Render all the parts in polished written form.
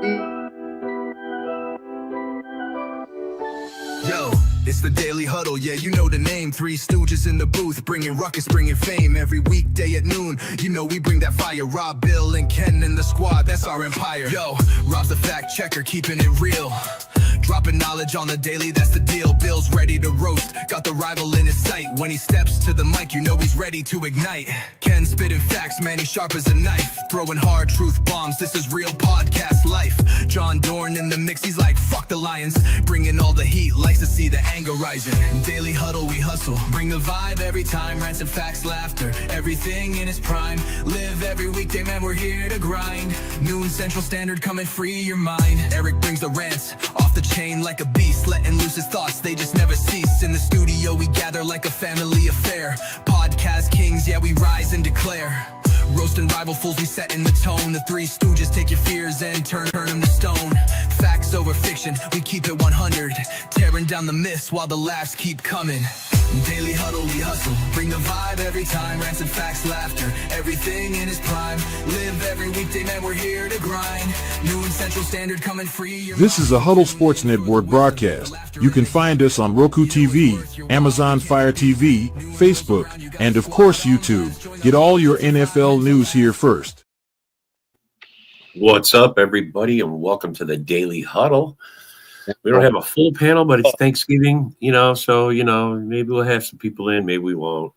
Yo, it's the Daily Huddle, yeah, you know the name. Three stooges in the booth, bringing ruckus, bringing fame. Every weekday at noon, you know we bring that fire. Rob, Bill, and Ken and the squad, that's our empire. Yo, Rob's the fact checker, keeping it real. Dropping knowledge on the daily, that's the deal. Bill's ready to roast, got the rival in his sight. When he steps to the mic, you know he's ready to ignite. Ken spitting facts, man, he's sharp as a knife. Throwing hard truth bombs, this is real podcast life. John Dorn in the mix, he's like, fuck the Lions. Bringing all the heat, likes to see the anger rising. Daily Huddle, we hustle, bring the vibe every time. Rants and facts, laughter, everything in its prime. Live every weekday, man, we're here to grind. Noon Central Standard, come and free your mind. Eric brings the rants, off the chain like a beast, letting loose his thoughts, they just never cease. In the studio we gather like a family affair. Podcast kings, yeah, we rise and declare. Roasting rival fools, we setting the tone. The Three Stooges take your fears and turn them to stone. Facts over fiction, we keep it 100. Tearing down the myths while the laughs keep coming. Daily Huddle, we hustle, bring the vibe every time. Rants and facts, laughter, everything in its prime. Live every weekday, man, we're here to grind. Noon Central Standard, come and free your This is a Huddle Sports Network broadcast. You can find us on Roku TV, Amazon Fire TV, Facebook, and of course YouTube. Get all your NFL news here first. What's up, everybody, and welcome to the Daily Huddle. We don't have a full panel, but it's Thanksgiving, so, maybe we'll have some people in, maybe we won't.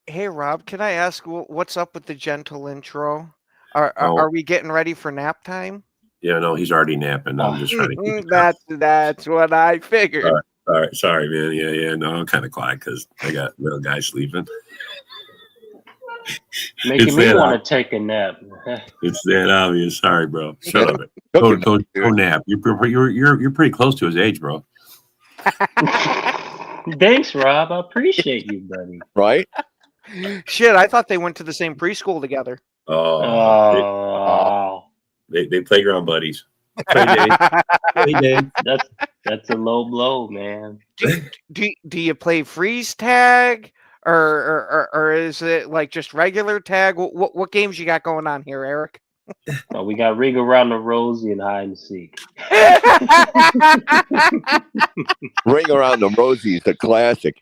Hey, Rob, can I ask what's up with the gentle intro? Are we getting ready for nap time? Yeah, no, he's already napping. I'm just trying to keep it That's what I figured. All right, sorry, man. Yeah, no, I'm kind of quiet because I got real guys sleeping. Making me want to take a nap. It's that obvious. Sorry, bro. Shut up. Go nap. You're pretty close to his age, bro. Thanks, Rob. I appreciate you, buddy. Right? Shit, I thought they went to the same preschool together. They playground buddies. Play day. That's a low blow, man. Do you play freeze tag? Or is it like just regular tag? What games you got going on here, Eric? We got Ring Around the Rosie and Hide and Seek. Ring Around the Rosie is a classic.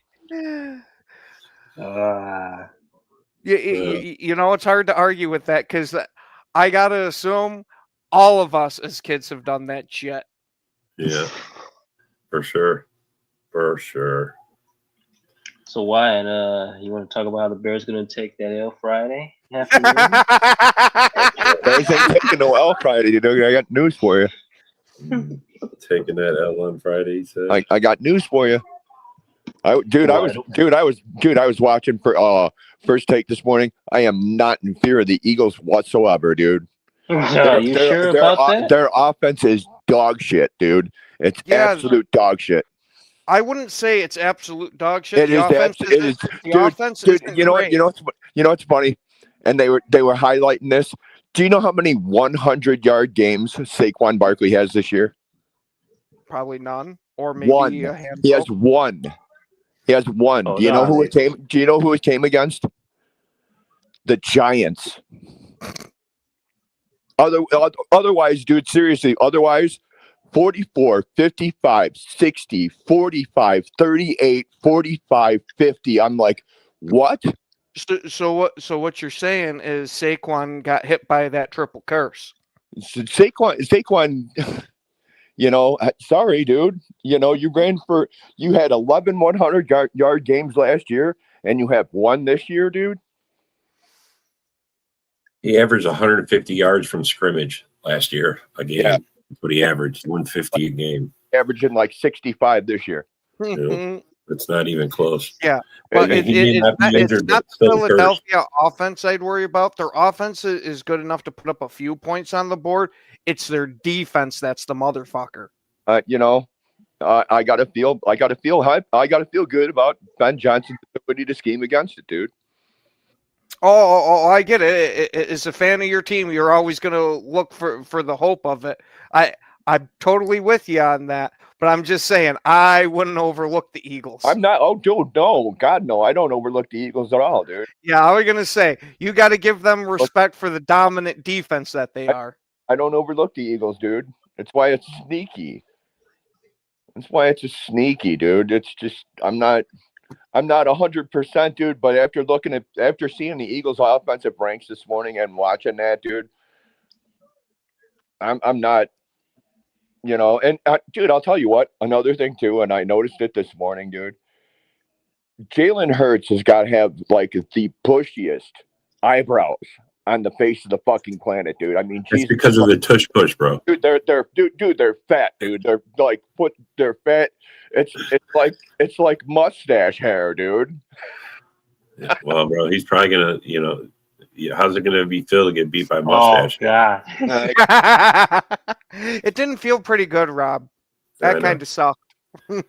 It's hard to argue with that because I gotta assume all of us as kids have done that shit. Yeah, for sure. So Wyatt, you want to talk about how the Bears going to take that L Friday? Bears ain't taking no L Friday, I got news for you. Taking that L on Friday, he said. I got news for you. I was watching for First Take this morning. I am not in fear of the Eagles whatsoever, dude. Are you sure about that? Their offense is dog shit, dude. It's absolute dog shit. I wouldn't say it's absolute dog shit. The offense is you know what's funny? And they were highlighting this. Do you know how many 100-yard games Saquon Barkley has this year? Probably none, or maybe one. A handful. He has one. Oh, Do you know who it came? Do you know who it came against? The Giants. Otherwise, dude, seriously. Otherwise, 44, 55, 60, 45, 38, 45, 50. I'm like, what? So what you're saying is Saquon got hit by that triple curse. Saquon, sorry, dude. You had 11 100-yard games last year, and you have one this year, dude. He averaged 150 yards from scrimmage last year a game. Yeah. That's what he averaged, 150 a game. Averaging like 65 this year. It's not even close. Yeah. Well, it's not the Philadelphia offense I'd worry about. Their offense is good enough to put up a few points on the board. It's their defense that's the motherfucker. I gotta feel hype. I gotta feel good about Ben Johnson's ability to scheme against it, dude. Oh, I get it. As a fan of your team, you're always going to look for the hope of it. I'm totally with you on that, but I'm just saying I wouldn't overlook the Eagles. I'm not. Oh, dude, no. God, no. I don't overlook the Eagles at all, dude. Yeah, I was going to say, you got to give them respect for the dominant defense that they are. I don't overlook the Eagles, dude. That's why it's sneaky. That's why it's just sneaky, dude. It's just I'm not 100%, dude. But after seeing the Eagles' offensive ranks this morning and watching that, dude, I'm not. And dude, I'll tell you what. Another thing too, and I noticed it this morning, dude. Jalen Hurts has got to have like the bushiest eyebrows on the face of the fucking planet, dude. I mean, it's because of the tush push, bro. Dude, they're fat, dude. They're like they're fat. It's like mustache hair, dude. Yeah, well, bro, he's probably gonna, how's it gonna feel to get beat by mustache? Oh God. It didn't feel pretty good, Rob. That kind of sucked. I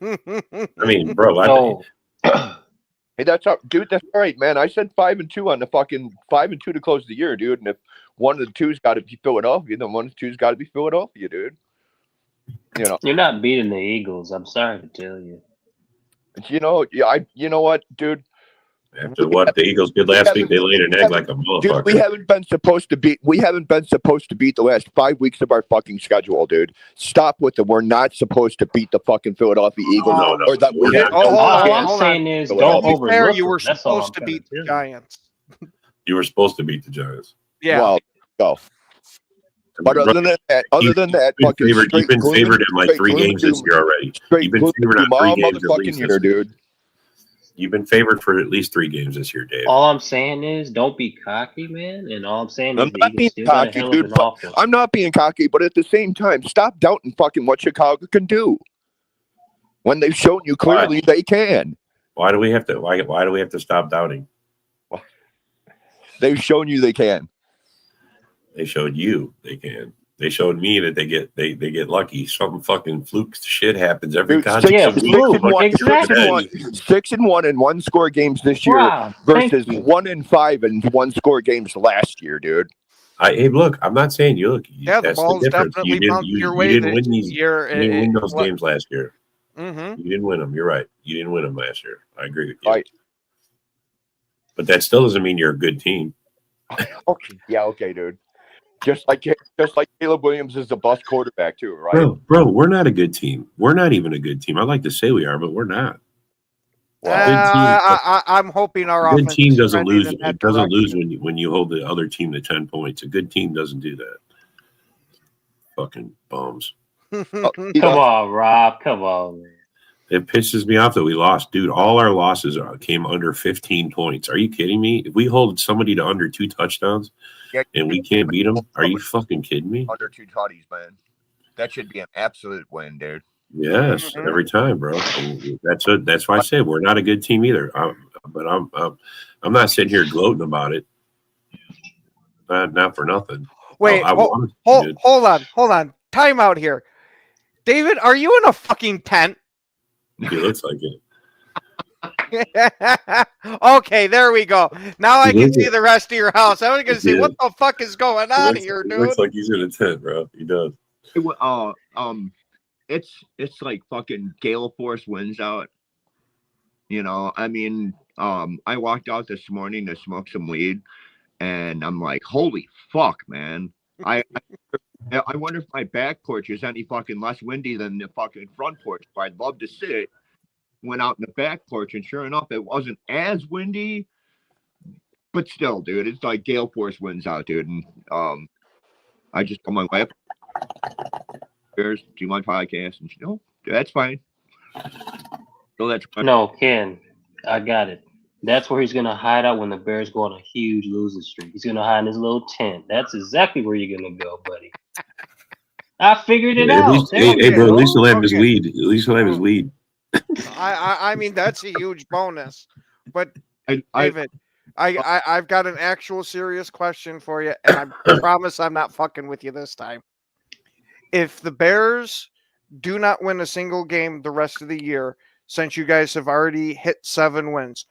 mean, bro, hey, that's all, dude. That's all right, man. I said 5-2 on the fucking 5-2 to close the year, dude. And if one of the two's got to be Philadelphia, then one of the two's got to be Philadelphia, dude. You're not beating the Eagles. I'm sorry to tell you. You know what, dude. After what the Eagles did last week, they laid an egg like a motherfucker. Dude, we haven't been supposed to beat the last 5 weeks of our fucking schedule, dude. Stop with the we're not supposed to beat the fucking Philadelphia Eagles. Or that we're not. All I'm saying is don't overlook. You were supposed to beat the Giants. You were supposed to beat the Giants. Yeah. Well, go. But other than that, fucking you've been favored in like 3 games this year already. You've been favored on 3 games at least year, dude. You've been favored for at least 3 games this year, Dave. All I'm saying is don't be cocky, man. And all I'm saying is I'm not being cocky, dude. I'm not being cocky, but at the same time, stop doubting fucking what Chicago can do when they've shown you clearly they can. Why do we have to? Why do we have to stop doubting? They've shown you they can. They showed you they can. They showed me that they get lucky. Some fucking fluke shit happens every time. 6-1 in 1 score games this year versus 1-5 in 1 score games last year, dude. Hey, look, I'm not saying you look. Yeah, that's the ball's the difference. definitely bumped your way. You didn't win these. Year, you didn't win those games last year. Mm-hmm. You didn't win them. You're right. You didn't win them last year. I agree with you. Right. But that still doesn't mean you're a good team. Okay. Yeah. Okay, dude. Just like Caleb Williams is the bust quarterback too, right? Bro, we're not a good team. We're not even a good team. I like to say we are, but we're not. I'm hoping our good team doesn't lose. It doesn't lose direction. when you hold the other team to 10 points. A good team doesn't do that. Fucking bums. Come on, Rob. Come on, man. It pisses me off that we lost, dude. All our losses came under 15 points. Are you kidding me? If we hold somebody to under 2 touchdowns and we can't beat them, are you fucking kidding me? Under 2 tutties, man. That should be an absolute win, dude. Yes, every time, bro. That's why I say we're not a good team either. But I'm not sitting here gloating about it. Not for nothing. Wait, hold on. Time out here. David, are you in a fucking tent? He looks like it. Okay, there we go. Now I can see the rest of your house. I was going to say, what the fuck is going on here, dude? He looks like he's in a tent, bro. He does. It's like fucking gale force winds out. I mean, I walked out this morning to smoke some weed, and I'm like, holy fuck, man. I wonder if my back porch is any fucking less windy than the fucking front porch. I'd love to sit. Went out in the back porch, and sure enough, it wasn't as windy, but still, dude, it's like gale force winds out, dude. And I just told my wife, "Do you mind podcast?" And she, "No, that's fine." So that's fine. No, Ken, I got it. That's where he's gonna hide out when the Bears go on a huge losing streak. He's gonna hide in his little tent. That's exactly where you're gonna go, buddy. I figured it out. Hey, bro, at least he'll have his weed. At least he'll have his weed. I mean, that's a huge bonus. But David, I've got an actual serious question for you, and I promise I'm not fucking with you this time. If the Bears do not win a single game the rest of the year, since you guys have already hit 7 wins,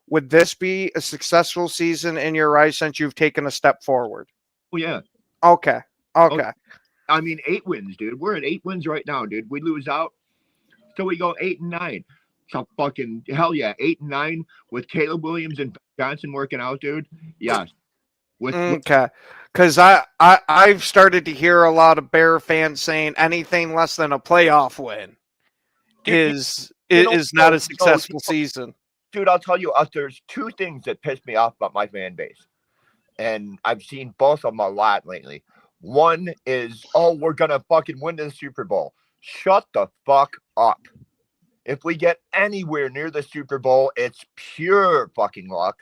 would this be a successful season in your eyes since you've taken a step forward? Oh, yeah. Okay. I mean, 8 wins, dude. We're at 8 wins right now, dude. We lose out, so we go 8-9. So fucking hell yeah, 8-9 with Caleb Williams and Johnson working out, dude. Yeah. Okay. Because I've started to hear a lot of Bear fans saying anything less than a playoff win is not a successful season. Dude, I'll tell you, there's two things that piss me off about my fan base. And I've seen both of them a lot lately. One is, oh, we're going to fucking win the Super Bowl. Shut the fuck up. If we get anywhere near the Super Bowl, it's pure fucking luck.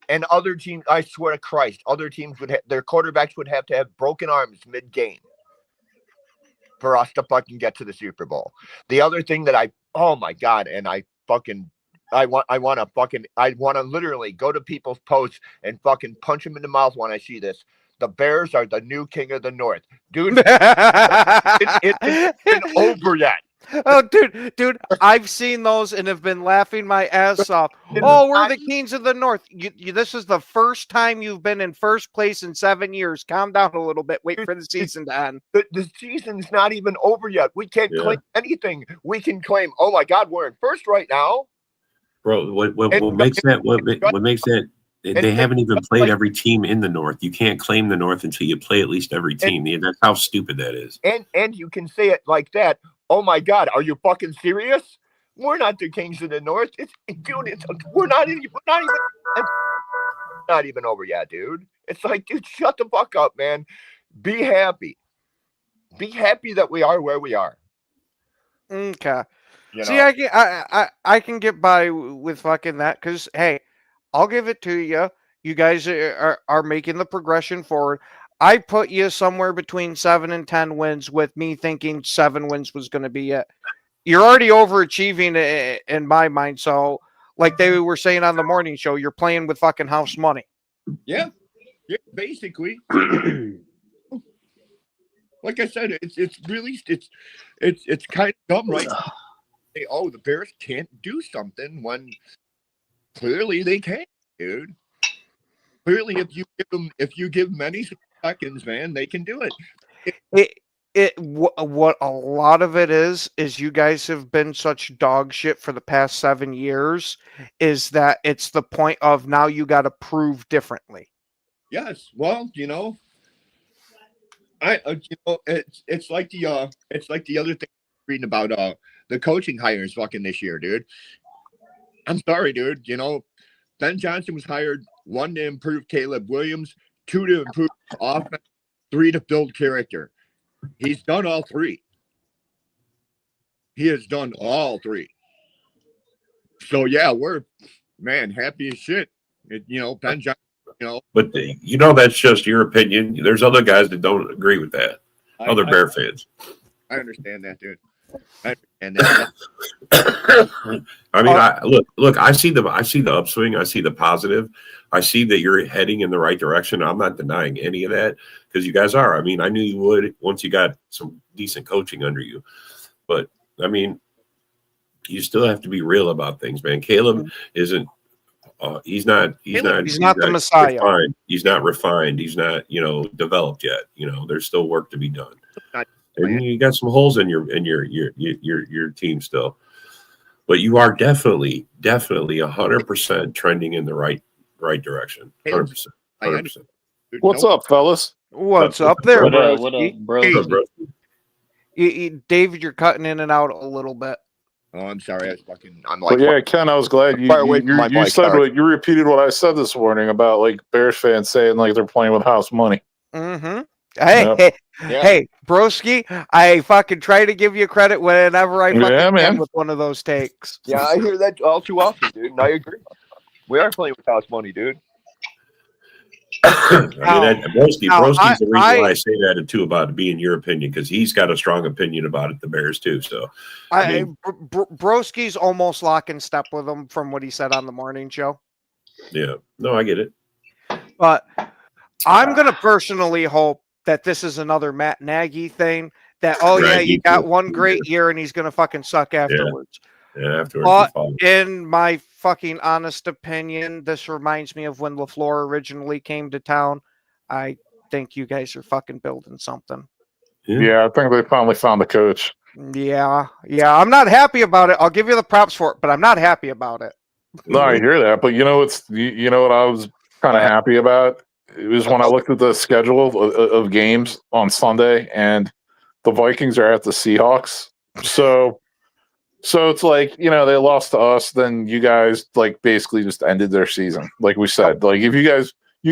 And other teams, I swear to Christ, other teams their quarterbacks would have to have broken arms mid-game for us to fucking get to the Super Bowl. The other thing that oh my God, and I want to literally go to people's posts and fucking punch them in the mouth when I see this. The Bears are the new king of the North. Dude, it's been over yet. Oh, dude, I've seen those and have been laughing my ass off. Oh, we're the kings of the North. This is the first time you've been in first place in 7 years. Calm down a little bit. Wait for the season to end. The season's not even over yet. We can't claim anything. We can claim, oh my God, we're in first right now. Bro, what makes that they haven't even played every team in the North. You can't claim the North until you play at least every team. That's how stupid that is. And you can say it like that. Oh my God, are you fucking serious? We're not the kings of the North. We're not even over yet, dude. It's like, dude, shut the fuck up, man. Be happy. Be happy that we are where we are. Okay. See, I can get by with fucking that because, hey, I'll give it to you. You guys are making the progression forward. I put you somewhere between 7 and 10 wins with me thinking 7 wins was going to be it. You're already overachieving in my mind. So, like they were saying on the morning show, you're playing with fucking house money. Yeah, basically. Like I said, it's kind of dumb, right? Say, oh, the Bears can't do something when clearly they can, dude. Clearly, if you give them any seconds, man, they can do it. What a lot of it is you guys have been such dog shit for the past 7 years. Is that it's the point of now you got to prove differently. Yes, well, it's like the other thing reading about the coaching hires fucking this year, dude. I'm sorry, dude. Ben Johnson was hired 1 to improve Caleb Williams, 2 to improve offense, 3 to build character. He's done all 3. He has done all 3. So yeah, we're happy as shit. Ben Johnson. But that's just your opinion. There's other guys that don't agree with that. Other Bear fans. I understand that, dude. I understand that. I mean, look. I see the upswing. I see the positive. I see that you're heading in the right direction. I'm not denying any of that because you guys are. I mean, I knew you would once you got some decent coaching under you. But I mean, you still have to be real about things, man. Caleb isn't. He's not the Messiah. Refined. He's not refined. He's not developed yet. There's still work to be done. And you got some holes in your team still, but you are definitely 100% trending in the right direction. 100%. 100%. What's up, fellas? What's up there, bro? What up, bro? David, you're cutting in and out a little bit. Oh, I'm sorry. I'm like, yeah, Ken, I was glad you repeated what I said this morning about like Bears fans saying like they're playing with house money. Mm-hmm. Hey, broski, I fucking try to give you credit whenever I fucking can with one of those takes. Yeah, I hear that all too often, dude, and I agree. We are playing with house money, dude. Broski's the reason why I say that too about it being your opinion because he's got a strong opinion about it, the Bears too. So Broski's almost lock in step with him from what he said on the morning show. Yeah, no, I get it. But I'm gonna personally hope that this is another Matt Nagy thing. That he got one great year and he's gonna fucking suck afterwards. Yeah, afterwards. But in my fucking honest opinion, this reminds me of when LaFleur originally came to town. I think you guys are fucking building something. Yeah, I think they finally found the coach. Yeah. I'm not happy about it. I'll give you the props for it, but I'm not happy about it. No, I hear that. But you know what I was kind of happy about is when I looked at the schedule of games on Sunday, and the Vikings are at the Seahawks. So it's like, they lost to us, then you guys like basically just ended their season. Like we said, like if you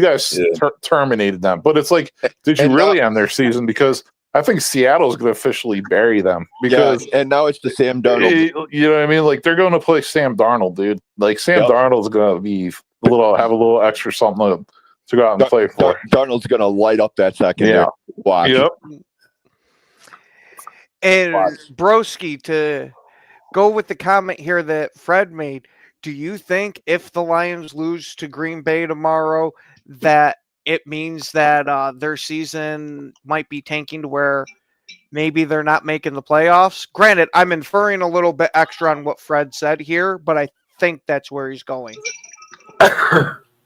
guys terminated them, but it's like, did you really end their season? Because I think Seattle's going to officially bury them because, and now it's the Sam Darnold. You know what I mean? Like they're going to play Sam Darnold, dude. Like Sam Darnold's going to be have a little extra something to go out and play for. Darnold's going to light up that second. Yeah. Watch. Yep. And Broski, to go with the comment here that Fred made, do you think if the Lions lose to Green Bay tomorrow that it means that their season might be tanking to where maybe they're not making the playoffs? Granted, I'm inferring a little bit extra on what Fred said here, but I think that's where he's going.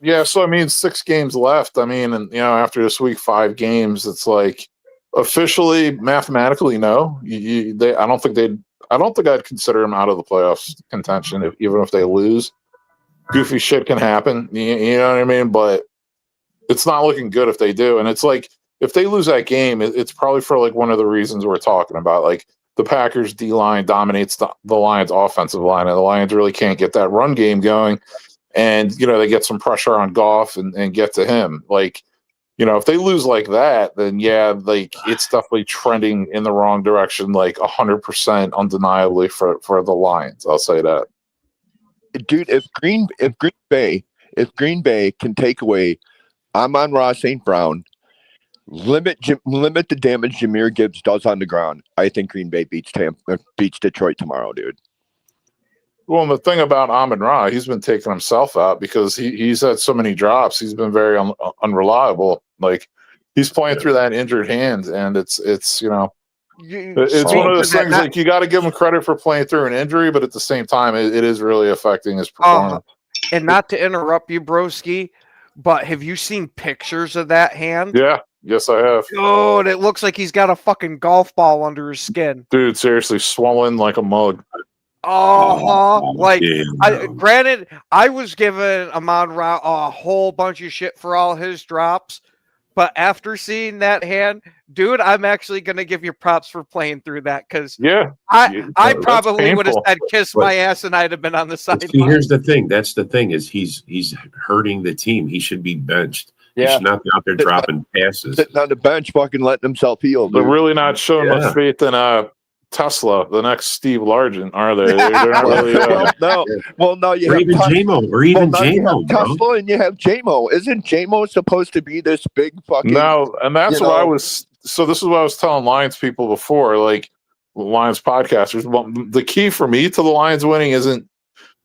Yeah, so I mean, 6 games left. I mean, and after this week, 5 games, it's like officially, mathematically, no. I don't think I'd consider them out of the playoffs contention, even if they lose. Goofy shit can happen, you know what I mean? But it's not looking good if they do. And it's like, if they lose that game, it's probably for like one of the reasons we're talking about. Like the Packers D-line dominates the Lions offensive line, and the Lions really can't get that run game going. And, they get some pressure on Goff and get to him. Like, if they lose like that, then like it's definitely trending in the wrong direction, like 100% undeniably for the Lions. I'll say that. Dude, if Green Bay can take away Amon-Ra St. Brown, limit the damage Jahmyr Gibbs does on the ground, I think Green Bay beats Detroit tomorrow, dude. Well, and the thing about Amon-Ra, he's been taking himself out because he's had so many drops. He's been very unreliable. Like he's playing through that injured hand, and it's one of those things. Like you got to give him credit for playing through an injury, but at the same time, it is really affecting his performance. And not to interrupt you, Broski, but have you seen pictures of that hand? Yeah. Yes, I have. Oh, it looks like he's got a fucking golf ball under his skin. Dude, seriously, swollen like a mug. Granted, I was giving Amon-Ra a whole bunch of shit for all his drops, but after seeing that hand, dude, I'm actually going to give you props for playing through that because I probably would have said kiss my ass and I'd have been on the sideline. Here's the thing. That's the thing is he's hurting the team. He should be benched. Yeah. He should not be out there dropping passes. Sitting on the bench, fucking letting himself heal. They're really not showing much faith in Tesla, the next Steve Largent, are they? They're not really. No, you or have even JMO, or even JMO, Tesla, and you have JMO. Isn't JMO supposed to be this big fucking? No, and that's what I was. So this is what I was telling Lions people before, like Lions podcasters. Well, the key for me to the Lions winning isn't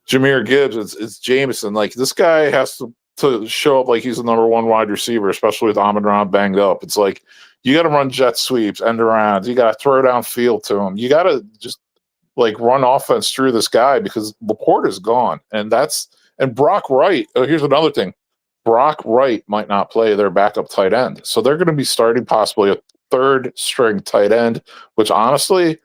Jahmyr Gibbs. It's Jameson. Like this guy has to show up like he's the number 1 wide receiver, especially with Amon-Ra banged up. It's like you got to run jet sweeps, end arounds. You got to throw down field to him. You got to just like run offense through this guy because Laporte is gone, and Brock Wright. Oh, here's another thing: Brock Wright might not play their backup tight end, so they're going to be starting possibly a 3rd string tight end, which honestly,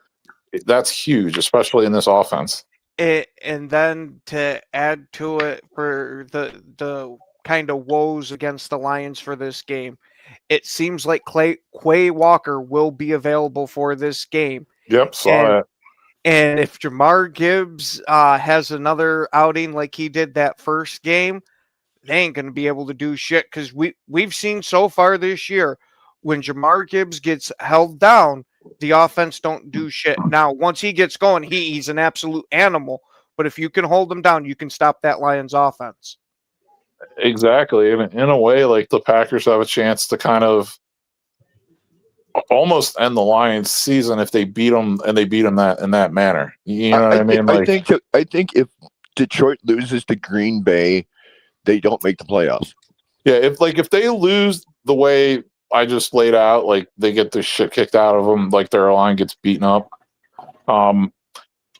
that's huge, especially in this offense. And then to add to it for the kind of woes against the Lions for this game, it seems like Quay Walker will be available for this game. Yep, saw that. And if Jahmyr Gibbs has another outing like he did that first game, they ain't going to be able to do shit because we've seen so far this year when Jahmyr Gibbs gets held down, the offense don't do shit. Now, once he gets going, he's an absolute animal. But if you can hold him down, you can stop that Lions offense. Exactly. In a way, like the Packers have a chance to kind of almost end the Lions season if they beat them and they beat them in that manner. You know what I mean? I think if Detroit loses to Green Bay, they don't make the playoffs. Yeah, if they lose the way I just laid out, like they get the shit kicked out of them, like their line gets beaten up.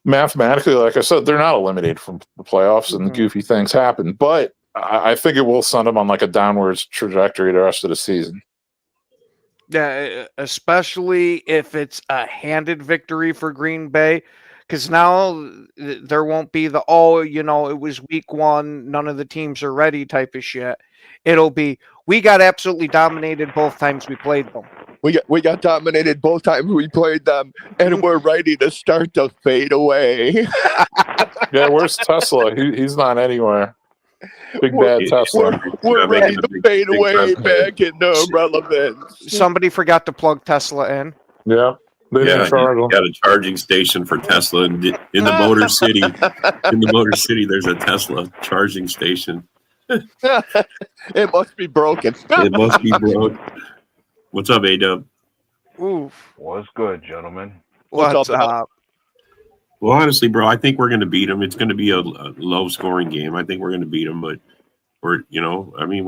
Mathematically, like I said, they're not eliminated from the playoffs, and goofy things happen. But I think it will send them on like a downwards trajectory the rest of the season. Yeah, especially if it's a handed victory for Green Bay, because now there won't be the it was week 1, none of the teams are ready type of shit. It'll be we got absolutely dominated both times we played them. We got dominated both times we played them, and we're ready to start to fade away. Yeah, where's Tesla? He's not anywhere. Big We're- bad Tesla. We're making ready a to big- fade big away time. back into relevance. Somebody forgot to plug Tesla in. Yeah, they Yeah, didn't charge you him. got a charging station for Tesla in the Motor City. In the Motor City, there's a Tesla charging station. It must be broken. It must be broke. What's up, A-Dub? Oof. What's good, gentlemen? What's up, up? Well, honestly, bro, I think we're going to beat them. It's going to be a low-scoring game. I think we're going to beat them, but we're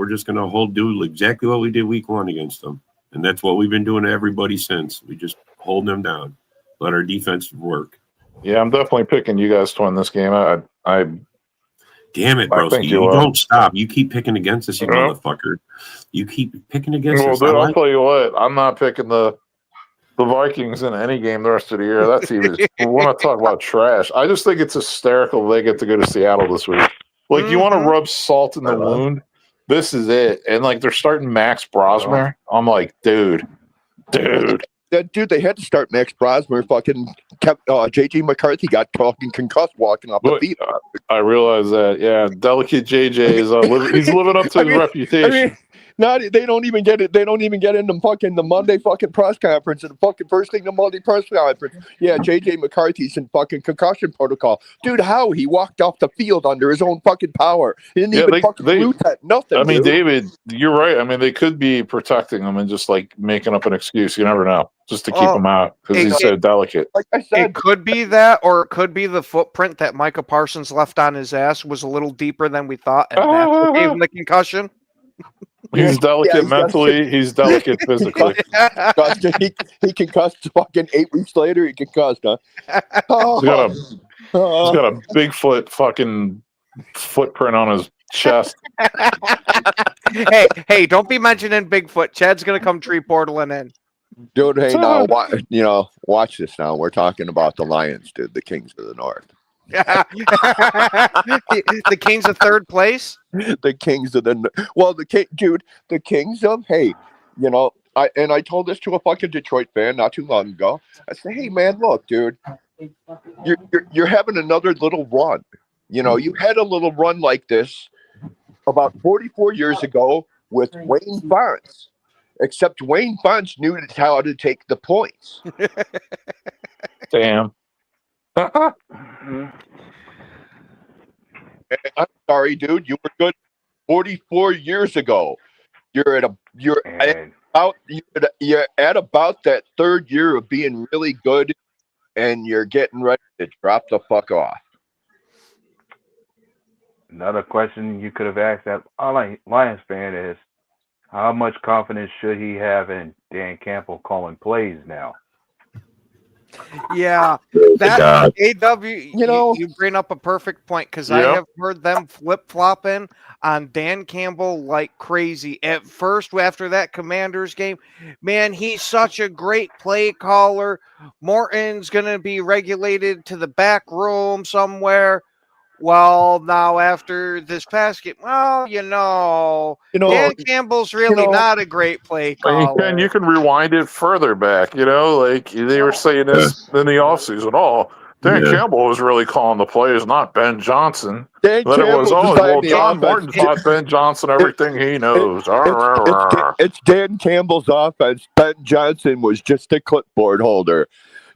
just going to do exactly what we did week 1 against them, and that's what we've been doing to everybody since. We just hold them down, let our defense work. Yeah, I'm definitely picking you guys to win this game. I Damn it, I bro! think You you will. don't stop. You keep picking against us, you Yeah. motherfucker. You keep picking against well, us. dude, I I'll like tell you what. I'm not picking the Vikings in any game the rest of the year. That team is. We want to talk about trash. I just think it's hysterical they get to go to Seattle this week. Like, you want to Mhm. rub salt in the wound? This is it. And like, they're starting Max Brosmer. I'm like, dude. Dude, they had to start Max Brosmer. Fucking kept JJ McCarthy got fucking concussed walking off the But, field. I realize that. Yeah, delicate JJ is. He's living up to his reputation. I mean, they don't even get it. They don't even get in the Monday fucking press conference and the fucking first thing the Monday press conference. Yeah, JJ McCarthy's in fucking concussion protocol. Dude, how he walked off the field under his own fucking power. He didn't even fucking lose that. Nothing. I mean, dude. David, you're right. I mean, they could be protecting him and just like making up an excuse. You never know, just to keep him out because he's so delicate. Like I said, It could be that, or it could be the footprint that Micah Parsons left on his ass was a little deeper than we thought, and that's what gave him the concussion. He's delicate he's mentally. He's delicate physically. he concussed fucking 8 weeks later. He concussed, huh? Oh, He's got a Bigfoot fucking footprint on his chest. hey, don't be mentioning Bigfoot. Chad's gonna come tree portaling in. dude, hey, now, watch this now. We're talking about the Lions, dude, the Kings of the North. The Kings of third place. The Kings of the Kings of I told this to a fucking Detroit fan not too long ago. I said, hey man, look, dude, you're having another little run. You had a little run like this about 44 years ago with Wayne Fonts. Except Wayne Fonts knew how to take the points. Damn. I'm sorry, dude. You were good 44 years ago. You're at about that third year of being really good, and you're getting ready to drop the fuck off. Another question you could have asked that Lions fan is, how much confidence should he have in Dan Campbell calling plays now? Yeah, that AW. You bring up a perfect point because I have heard them flip flopping on Dan Campbell like crazy. At first, after that Commanders game, man, he's such a great play caller. Morton's gonna be regulated to the back room somewhere. Well, now after this past game, Dan Campbell's really not a great play caller. You can rewind it further back, like they were saying this in the offseason. Oh, Dan Campbell was really calling the plays, not Ben Johnson. Then it was, John Morton taught Ben Johnson everything he knows. It's Dan Campbell's offense. Ben Johnson was just a clipboard holder.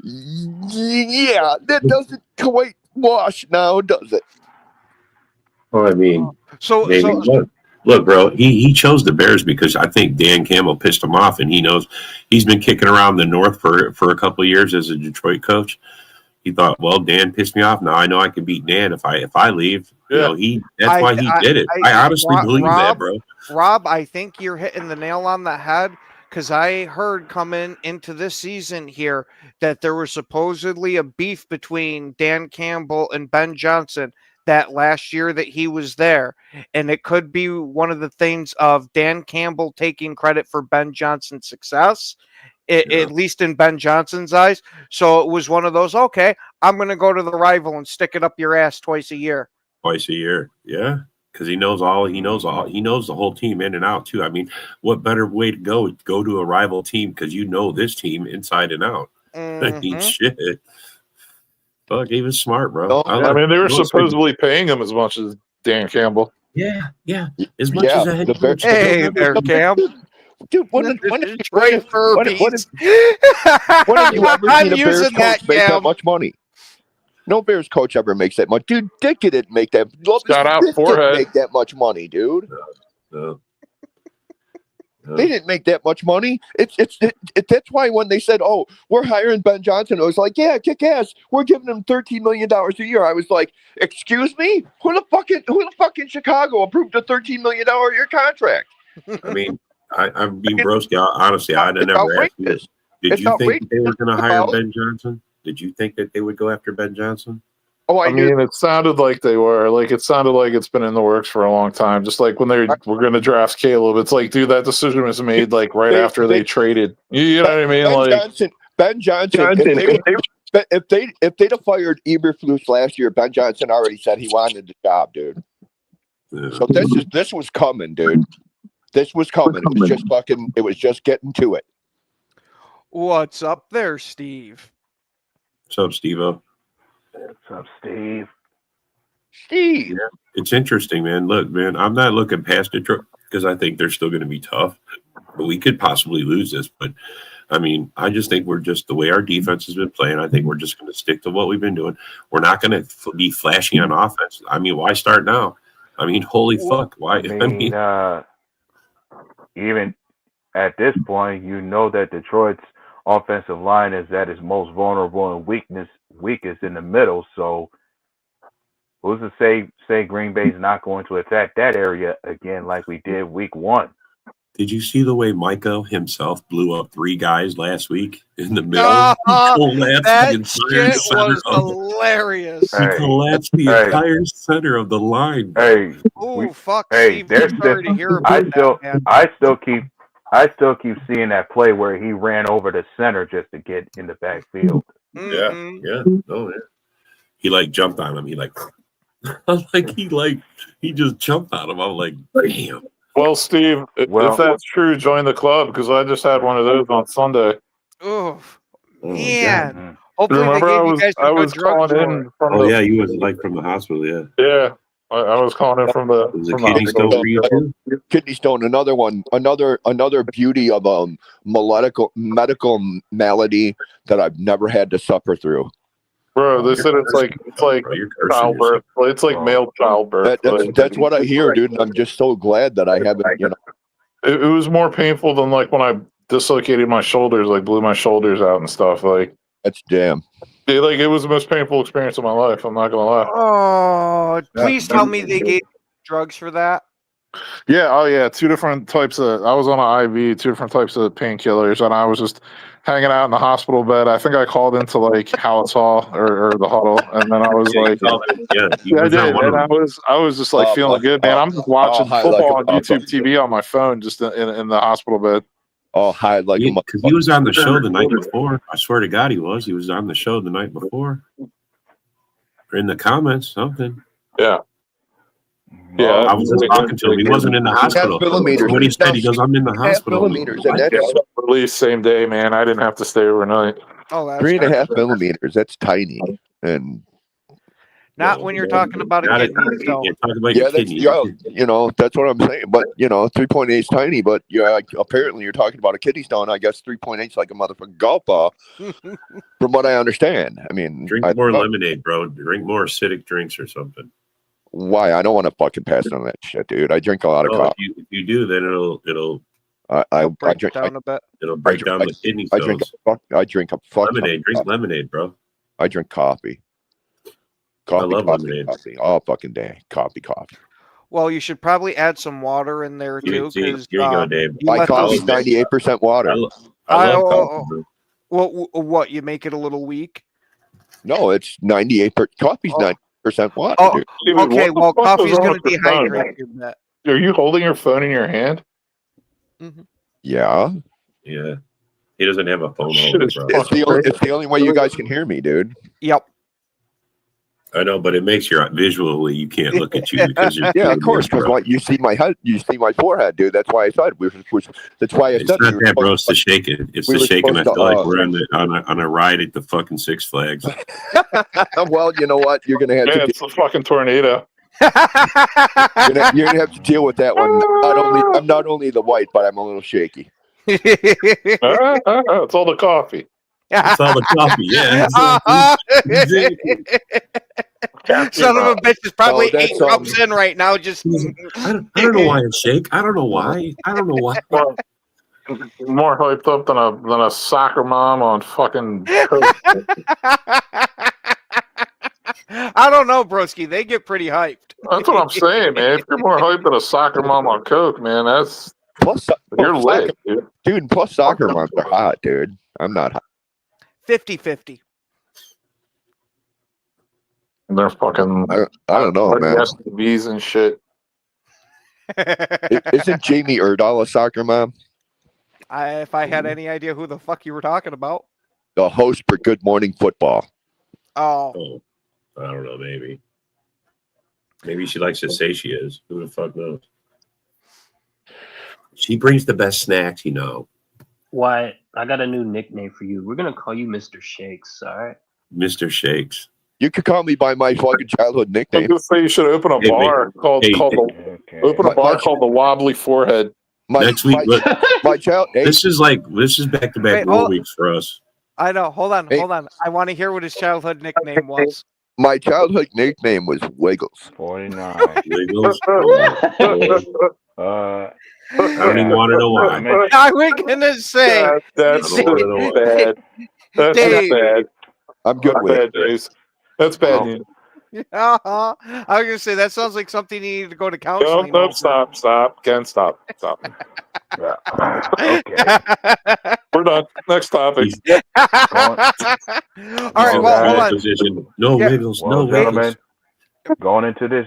Yeah, that doesn't quite wash now, does it? Well, I mean, maybe. Look, bro, he chose the Bears because I think Dan Campbell pissed him off, and he knows he's been kicking around the North for a couple of years as a Detroit coach. He thought, well, Dan pissed me off. Now I know I can beat Dan if I leave. Yeah. That's why he did it. I honestly believe that, bro. Rob, I think you're hitting the nail on the head. Because I heard coming into this season here that there was supposedly a beef between Dan Campbell and Ben Johnson that last year that he was there. And it could be one of the things of Dan Campbell taking credit for Ben Johnson's success, at least in Ben Johnson's eyes. So it was one of those, okay, I'm going to go to the rival and stick it up your ass twice a year. Twice a year, yeah. because he knows the whole team in and out too. I mean, what better way to go to a rival team because you know this team inside and out. I mean, shit. Fuck, he was smart, bro. No, I mean, they were supposedly paying him as much as Dan Campbell. Yeah. As much as a head coach. Hey there, Cam. Dude, when have you ever I'm seen a Bears using that, coach make that Cam. much money? No Bears coach ever makes that much. Dude, Dick didn't make that. Shout out Dick Forehead. didn't make that much money, dude. No. They didn't make that much money. That's why when they said, "Oh, we're hiring Ben Johnson," I was like, "Yeah, kick ass. We're giving him $13 million a year." I was like, "Excuse me, who the fuck in Chicago approved a $13 million a year contract?" I mean, I'm being broski. Honestly, I'd have never asked you. Did you think that they were going to hire Ben Johnson? Did you think that they would go after Ben Johnson? Oh, I mean, it sounded like they were. Like, it sounded like it's been in the works for a long time. Just like when they were going to draft Caleb, it's like, dude, that decision was made like right after they traded. You know what I mean? Ben Johnson. If they'd have fired Eberflus last year, Ben Johnson already said he wanted the job, dude. Yeah. So this was coming, dude. This was coming. It was just getting to it. What's up there, Steve? What's up, Steve-O? What's up, Steve? Steve. Yeah, it's interesting, man. Look, man, I'm not looking past Detroit because I think they're still going to be tough. But we could possibly lose this. But, I mean, I just think we're just the way our defense has been playing. I think we're just going to stick to what we've been doing. We're not going to be flashy on offense. I mean, why start now? I mean, holy fuck. Why? Even at this point, you know that Detroit's offensive line is at its most vulnerable and weakest in the middle. So who's to say Green Bay's not going to attack that area again like we did week 1? Did you see the way Micah himself blew up 3 guys last week in the middle? That shit was hilarious. He collapsed the entire center of the line. Hey, fuck! Hey, Steve, sorry to hear about I still keep seeing that play where he ran over the center just to get in the backfield. Mm-hmm. Yeah. He like jumped on him. He just jumped on him. I'm like, damn. Well, Steve, if that's true, join the club because I just had one of those on Sunday. Oh, man. Hopefully remember they gave you guys I was calling in from you was like from the hospital, Yeah. I was calling in from the kidney stone for you too? Kidney stone, another one, another beauty of a medical malady that I've never had to suffer through. Bro, they said it's like childbirth. It's like male childbirth. That's what I hear, dude. And I'm just so glad that I haven't. It was more painful than like when I dislocated my shoulders, like blew my shoulders out and stuff. Like that's damn. It was the most painful experience of my life. I'm not gonna lie. Oh, please tell me they gave drugs for that. Yeah. Oh, yeah. 2 different types of. I was on an IV, 2 different types of painkillers, and I was just hanging out in the hospital bed. I think I called into like Howard's Hall or the Huddle, and then I was like, I did, and I was just like feeling good, man. I'm just watching football on YouTube TV on my phone, just in the hospital bed. Oh, hi, like because he was on the show the night before. I swear to God, he was. He was on the show the night before. Or in the comments, something. Yeah. Yeah, I was just talking to him. He wasn't in the hospital. When he said, he goes, "I'm in the hospital." Millimeters, and that's released same day, man. I didn't have to stay overnight. Oh, that's 3.5 millimeters. That's tiny, and not when you're talking about a kidney stone. That's what I'm saying. But 3.8 is tiny. But apparently you're talking about a kidney stone. I guess 3.8 is like a motherfucking golf ball, from what I understand. I mean, drink more lemonade, bro. Drink more acidic drinks or something. Why? I don't want to fucking pass on that shit, dude. I drink a lot of coffee. If you do, then it'll break down a bit. It'll break down the kidney stones. I drink a fuck lemonade. Drink lemonade, bro. I drink coffee. I love lemonade. Coffee all fucking day. Coffee. Well, you should probably add some water in there too. Here you go, Dave. My coffee's 98% water. I love coffee. Well, what? You make it a little weak? No, it's 98%. Coffee's 90% water. Oh, okay. Well, coffee's going to dehydrate you. Are you holding your phone in your hand? Mm-hmm. Yeah. Yeah. He doesn't have a phone holder, bro. It's the only way you guys can hear me, dude. Yep. I know, but it makes your visually you can't look at you because you're Yeah, of course, because like you see my head, you see my forehead, dude. That's why I said that's why I It's said not we were that, bro. supposed It's the shaking. It's we the were shaking. I supposed feel like to, we're on a ride at the fucking Six Flags. well, you know what? You're gonna have Yeah, to it's a fucking tornado. you're gonna have to deal with that one. I'm not only the white, but I'm a little shaky. It's all the coffee. It's all the coffee. Yeah. Exactly. Son of a bitch is probably No, 8 that's, cups in right now. Just I don't know why I shake. I don't know why. I don't know why. More hyped up than a soccer mom on fucking. I don't know, broski. They get pretty hyped. That's what I'm saying, man. If you're more hyped than a soccer mom on coke, man, you're lit, dude. Plus soccer moms are hot, dude. I'm not hot. 50-50. And they're fucking. I don't know, like man. SUVs and shit. Isn't Jamie Erdahl a soccer mom? If I had any idea who the fuck you were talking about. The host for Good Morning Football. Oh. Oh, I don't know. Maybe she likes to say she is. Who the fuck knows? She brings the best snacks, you know. Wyatt, I got a new nickname for you. We're gonna call you Mr. Shakes, all right? Mr. Shakes. You could call me by my fucking childhood I nickname. was gonna say you should open a bar called the Wobbly Forehead. Next week, my child. Hey, this is back to back rule weeks for us. I know. Hold on. I want to hear what his childhood nickname was. My childhood nickname was Wiggles. 49. Wiggles. I don't even want to know why. I was gonna say That's I don't wanna know why. bad. That's Dave. bad. I'm good with Bad it. news. That's bad news. I was gonna say that sounds like something you need to go to counseling. No, stop. Ken, stop. Okay. We're done. Next topic. All right. Well, hold on. Position. No Wiggles. Well, No gentlemen, Wiggles. going into this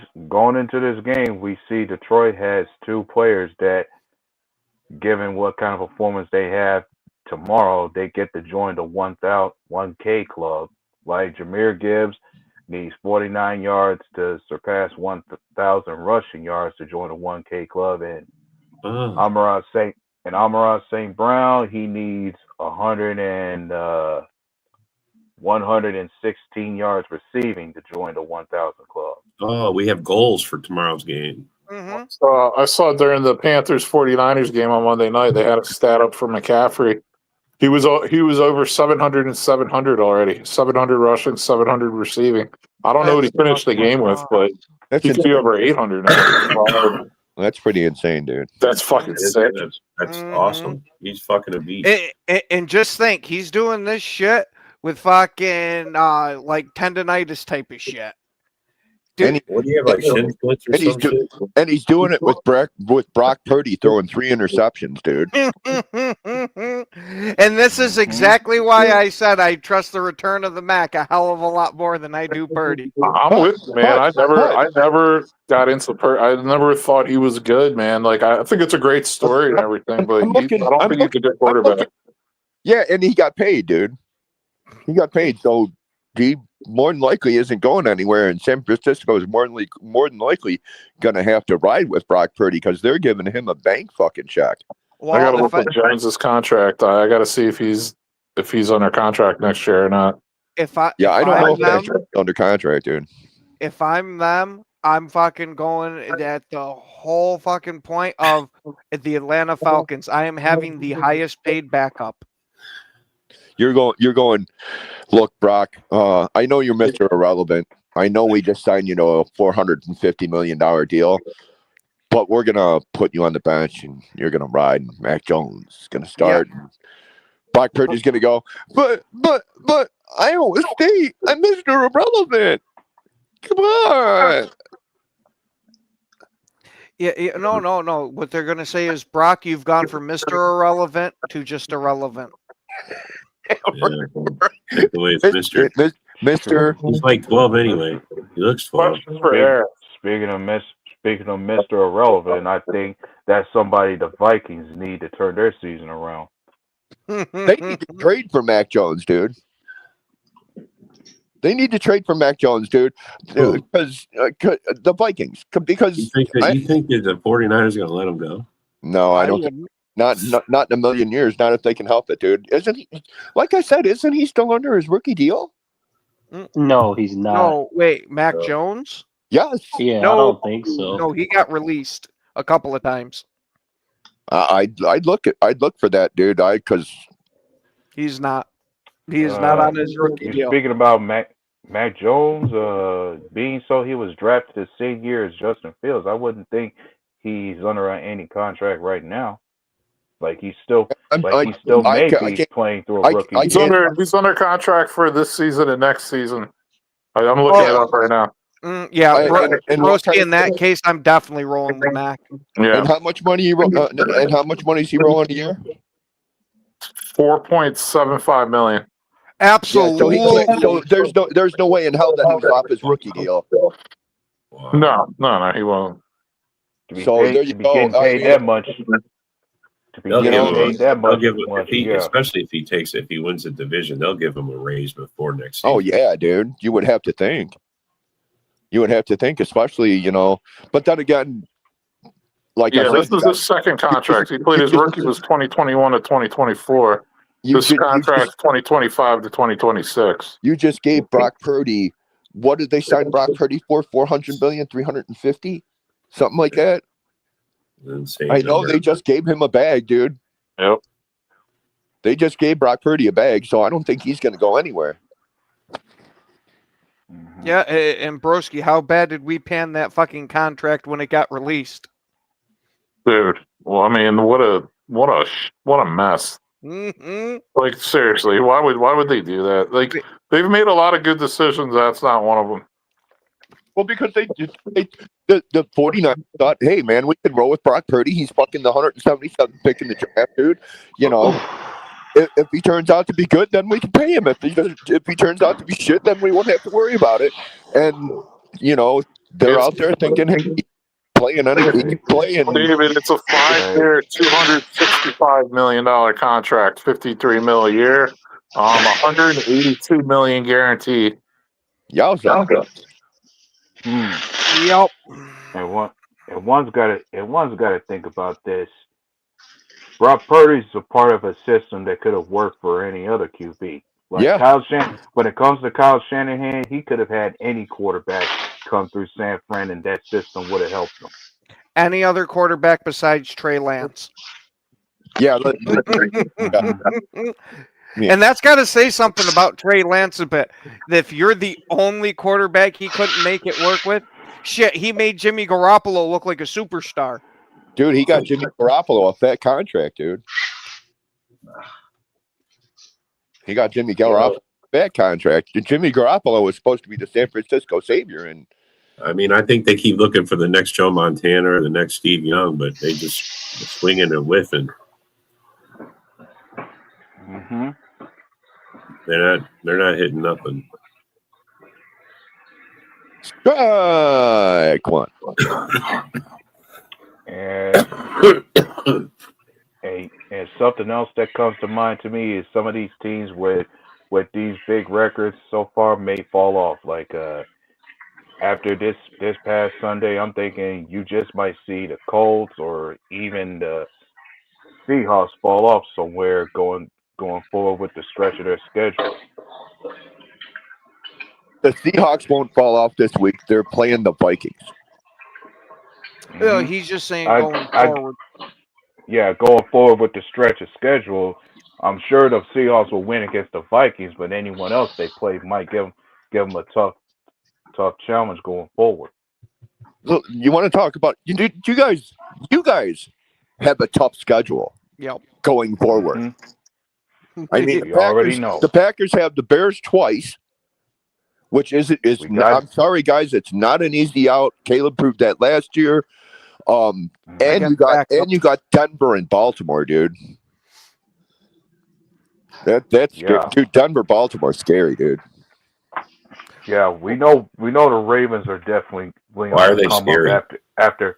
game, we see Detroit has two players that, given what kind of performance they have tomorrow, they get to join the 1K club. Like Jahmyr Gibbs needs 49 yards to surpass 1,000 rushing yards to join the 1K club, and Amon-Ra St. Brown, he needs 116 yards receiving to join the 1,000 club. Oh, we have goals for tomorrow's game. Mm-hmm. I saw during the Panthers 49ers game on Monday night, they had a stat up for McCaffrey. He was over 700 and 700 already. 700 rushing, 700 receiving. I don't know what he finished the game with, but he could be over 800 now. That's pretty insane, dude. That's fucking sick. That's awesome. He's fucking a beast. And just think, he's doing this shit with fucking like tendonitis type of shit. Dude, what do you have, like shin splits or some shit? And he's doing it with Brock Purdy throwing 3 interceptions, dude. And this is exactly why I said I trust the return of the Mac a hell of a lot more than I do Purdy. I'm with you, man. I never got into Purdy. I never thought he was good, man. Like I think it's a great story and everything, but I don't think he's a good quarterback. Yeah, and he got paid, dude. He got paid, so he more than likely isn't going anywhere, and San Francisco is more than likely going to have to ride with Brock Purdy because they're giving him a bank fucking check. Well, I got to look at Jones's contract. I got to see if he's under contract next year or not. I don't know if that's under contract, dude. If I'm them, I'm fucking going at the whole fucking point of the Atlanta Falcons. I am having the highest paid backup. You're going, look, Brock, I know you're Mr. Irrelevant. I know we just signed, a $450 million deal, but we're going to put you on the bench and you're going to ride. And Mac Jones is going to start. Yeah. Brock Purdy's going to go, but Iowa State, I'm Mr. Irrelevant. Come on. Yeah, no. What they're going to say is, Brock, you've gone from Mr. Irrelevant to just irrelevant. Yeah, take away it's Mr. He's like 12 anyway. He looks 12. Speaking of Mr. Irrelevant, I think that's somebody the Vikings need to turn their season around. They need to trade for Mac Jones, dude. They need to trade for Mac Jones, dude, because the Vikings. Because you think that the 49ers are going to let him go? No, I don't. Not in a million years. Not if they can help it, dude. Isn't he? Like I said, isn't he still under his rookie deal? No, he's not. No, wait, Mac Jones? Yes. Yeah, No, I don't think so. No, he got released a couple of times. I'd look for that, dude. Because he's not. He's not on his rookie deal. Speaking about Mac Jones, being so he was drafted the same year as Justin Fields, I wouldn't think he's under any contract right now. Like he still may be playing through a rookie. He's under contract for this season and next season. I'm looking it up right now. In that case, I'm definitely rolling with Mac. Yeah. And how much money and how much money is he rolling a year? $4.75 million. Absolutely. Yeah, so there's no way in hell that he's off his rookie deal. No, he won't. There you go. Getting paid that much. They'll give him, especially if he wins the division, they'll give him a raise before next season. Oh yeah, dude. You would have to think. Especially, but then again, this is his second contract. He played his rookie was 2021 to 2024. This contract's 2025 to 2026. You just gave Brock Purdy. What did they sign Brock Purdy for? 400 million, 350, something like that. I know they just gave him a bag, dude. Yep. They just gave Brock Purdy a bag, so I don't think he's going to go anywhere. Yeah, and Broski, how bad did we pan that fucking contract when it got released? Dude, well, I mean, what a mess. Mm-hmm. Like seriously, why would they do that? Like they've made a lot of good decisions. That's not one of them. Well, because the 49ers thought, hey man, we can roll with Brock Purdy. He's fucking the 177th pick in the draft, dude. If he turns out to be good, then we can pay him. If he turns out to be shit, then we won't have to worry about it. And they're out there thinking, hey, playing. David, it's a 5-year, $265 million contract, $53 million a year, $182 million guaranteed. Yowza. Yep. And one's got to think about this. Brock Purdy's a part of a system that could have worked for any other QB. When it comes to Kyle Shanahan, he could have had any quarterback come through San Fran, and that system would have helped him. Any other quarterback besides Trey Lance? Yeah. And that's got to say something about Trey Lance a bit. If you're the only quarterback he couldn't make it work with, shit, he made Jimmy Garoppolo look like a superstar. Dude, he got Jimmy Garoppolo off that contract, dude. He got Jimmy Garoppolo off that contract. Jimmy Garoppolo was supposed to be the San Francisco savior. And I mean, I think they keep looking for the next Joe Montana or the next Steve Young, but they just swinging and whiffing. Mm-hmm. They're not hitting nothing. Strike one. And something else that comes to mind to me is some of these teams with these big records so far may fall off. Like after this past Sunday, I'm thinking you just might see the Colts or even the Seahawks fall off somewhere going forward with the stretch of their schedule. The Seahawks won't fall off this week. They're playing the Vikings. Mm-hmm. He's just saying going forward. Going forward with the stretch of schedule, I'm sure the Seahawks will win against the Vikings, but anyone else they play might give them a tough challenge going forward. Look, you want to talk about you guys have a tough schedule. Yep. Going forward. Mm-hmm. I mean, you already know. The Packers have the Bears twice, which I'm sorry guys, it's not an easy out. Caleb proved that last year. And you got Denver and Baltimore, dude. That's scary. Dude, Denver, Baltimore, scary, dude. Yeah, we know the Ravens are definitely going to come up after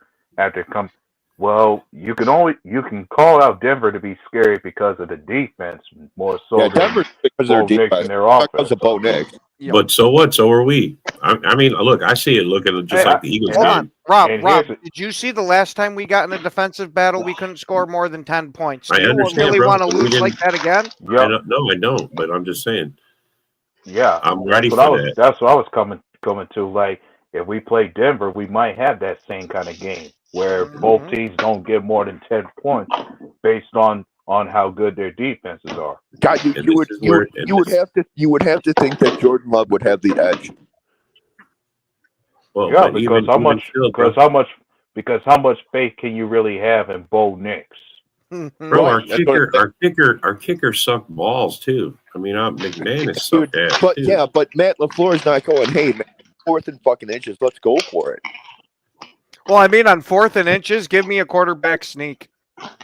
come. Well, you can call out Denver to be scary because of the defense more so. Yeah, Denver because of their defense, their offense. Because of Bo Nix. But so what? So are we. I mean, look, I see it looking just like the Eagles Hold game. on, Rob. And Rob, here's- did you see the last time we got in a defensive battle, we couldn't score more than 10 points? I Do you understand, really bro, want to but we lose like that again? Yep. No, I don't. But I'm just saying, Yeah, I'm ready for that's what that. That's what I was coming to. Like, if we play Denver, we might have that same kind of game where both teams don't get more than 10 points based on how good their defenses are. God, And you this is where- and would this- have to think that Jordan Love would have the edge. Well, Yeah, but because how much faith can you really have in Bo Nix? Bro, Right, that's what- our kicker sucked balls too. I mean, McMahon is sucked ass But too. yeah, but Matt LaFleur's not going, hey, man, 4th and fucking inches, let's go for it. Well, I mean, on 4th and inches, give me a quarterback sneak.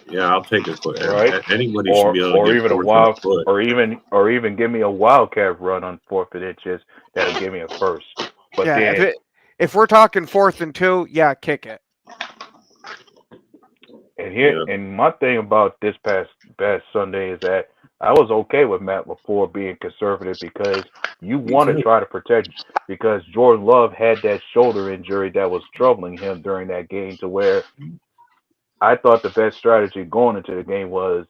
Yeah, I'll take a quick. Right. Anybody should be able to Or get even a fourth wild, foot. or even give me a wildcat run on 4th and inches. That'll give me a first. But Yeah, then, if we're talking 4th and 2, yeah, kick it. and my thing about this past Sunday is that I was okay with Matt LaFleur being conservative because you want to try to protect, because Jordan Love had that shoulder injury that was troubling him during that game, to where I thought the best strategy going into the game was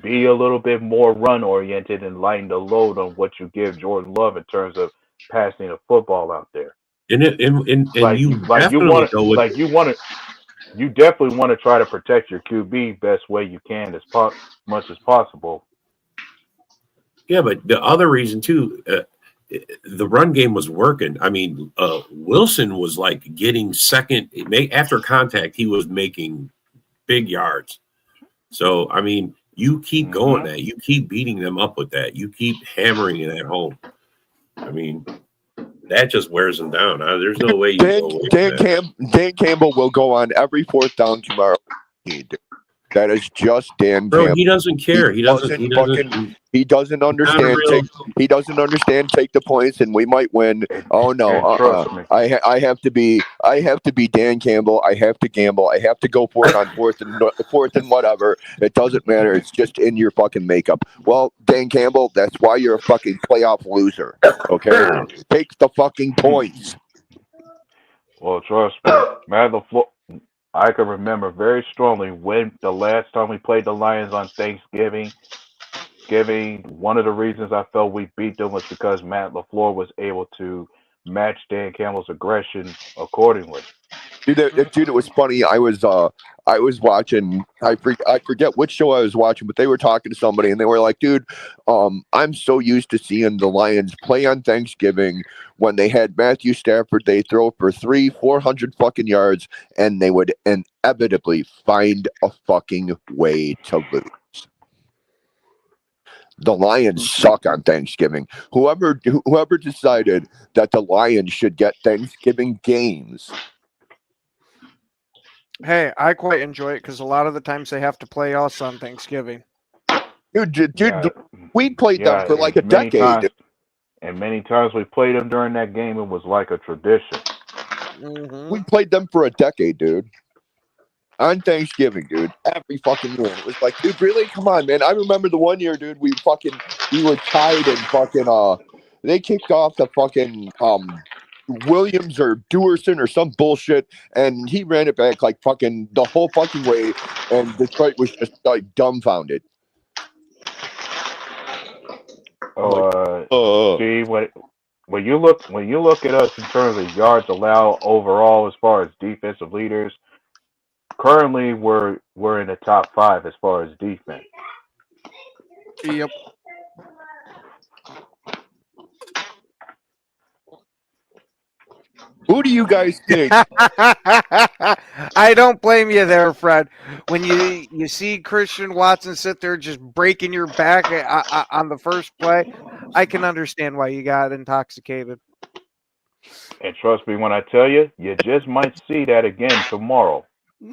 be a little bit more run oriented and lighten the load on what you give Jordan Love in terms of passing the football out there. And You definitely want to try to protect your QB best way you can as much as possible. Yeah, but the other reason too, the run game was working. I mean, Wilson was like getting second after contact. He was making big yards. So I mean, you keep going that. You keep beating them up with that. You keep hammering it at home. I mean, that just wears them down. There's no way you go away from that. Dan Campbell will go on every 4th down tomorrow. That is just Dan Bro, Campbell. he doesn't care. He doesn't understand. He doesn't understand. Take the points, and we might win. Oh no! Trust me. I have to be Dan Campbell. I have to gamble. I have to go for it on 4th and whatever. It doesn't matter. It's just in your fucking makeup. Well, Dan Campbell, that's why you're a fucking playoff loser. Okay, take the fucking points. Well, trust me, Matt LaFleur. I can remember very strongly when the last time we played the Lions on Thanksgiving. One of the reasons I felt we beat them was because Matt LaFleur was able to match Dan Campbell's aggression accordingly. Dude, it was funny. I was watching. I forget which show I was watching, but they were talking to somebody, and they were like, "Dude, I'm so used to seeing the Lions play on Thanksgiving when they had Matthew Stafford. They throw for 400 fucking yards, and they would inevitably find a fucking way to lose." The Lions suck on Thanksgiving. Whoever decided that the Lions should get Thanksgiving games. Hey, I quite enjoy it because a lot of the times they have to play us on Thanksgiving. Dude, Yeah. we played them for like a decade. And many times we played them during that game, it was like a tradition. We played them for a decade, dude. On Thanksgiving, dude. Every fucking year. It was like, dude, really? Come on, man. I remember the one year, dude, we were tied and fucking they kicked off the fucking Williams or Dewerson or some bullshit, and he ran it back like fucking the whole fucking way, and Detroit was just like dumbfounded. See, when you look at us in terms of yards allowed overall as far as defensive leaders, currently we're in the top 5 as far as defense. Yep. Who do you guys think? I don't blame you there, Fred. When you see Christian Watson sit there just breaking your back on the first play, I can understand why you got intoxicated. And trust me when I tell you, you just might see that again tomorrow,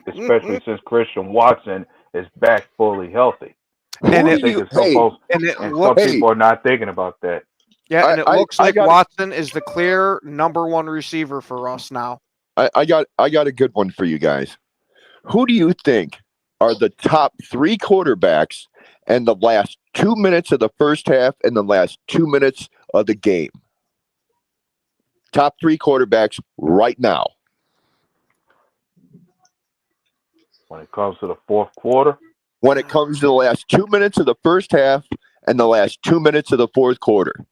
especially since Christian Watson is back fully healthy. And some people are not thinking about that. Yeah, and it looks like Watson is the clear number 1 receiver for us now. I got a good one for you guys. Who do you think are the top 3 quarterbacks in the last 2 minutes of the first half and the last 2 minutes of the game. Top 3 quarterbacks right now. When it comes to the fourth quarter, When it comes to the last 2 minutes of the first half and the last 2 minutes of the fourth quarter.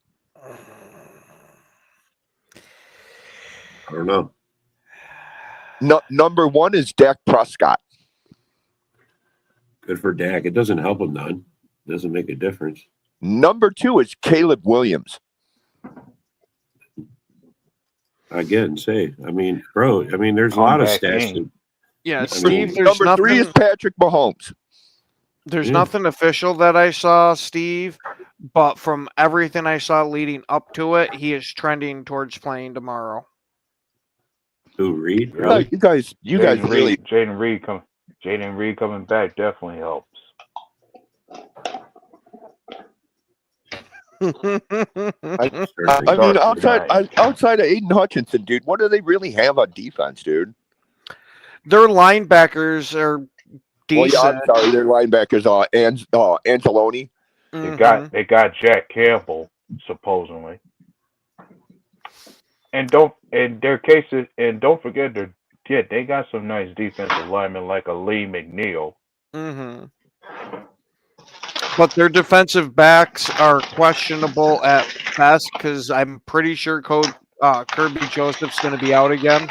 I don't know. Number 1 is Dak Prescott. Good for Dak. It doesn't help him none. It doesn't make a difference. Number 2 is Caleb Williams. Again, bro. There's a lot of Comeback stats. game. Yeah, Steve. There's Number nothing. 3 is Patrick Mahomes. There's Yeah. nothing official that I saw, Steve, but from everything I saw leading up to it, he is trending towards playing tomorrow. Who, Reed? Yeah. You guys really. Jaden Reed coming back definitely helps. I mean, outside of Aiden Hutchinson, dude, what do they really have on defense, dude? Their linebackers are decent. Well, yeah, I'm sorry, their linebackers are Anzalone. They got Jack Campbell supposedly, and don't forget they got some nice defensive linemen like a Lee McNeil. Mm-hmm. But their defensive backs are questionable at best because I'm pretty sure Kirby Joseph's going to be out again.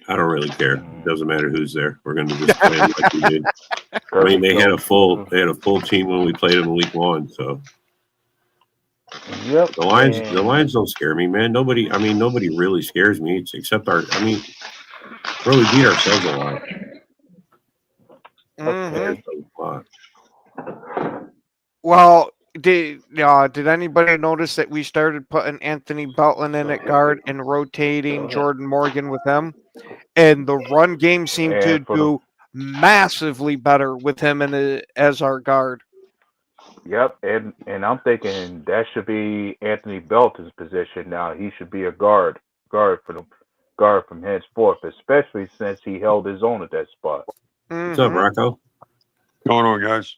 I don't really care. It doesn't matter who's there. We're going to just play them like we did. I mean, they had a full team when we played them in week 1. So Yep. the Lions don't scare me, man. Nobody really scares me except bro, we beat ourselves a lot. Mm-hmm. Well, did anybody notice that we started putting Anthony Belton in at guard and rotating Jordan Morgan with him? And the run game seemed to do massively better with him as our guard. Yep, and I'm thinking that should be Anthony Belton's position now. He should be a guard from henceforth, especially since he held his own at that spot. Mm-hmm. What's up, Rocco? Going on, guys?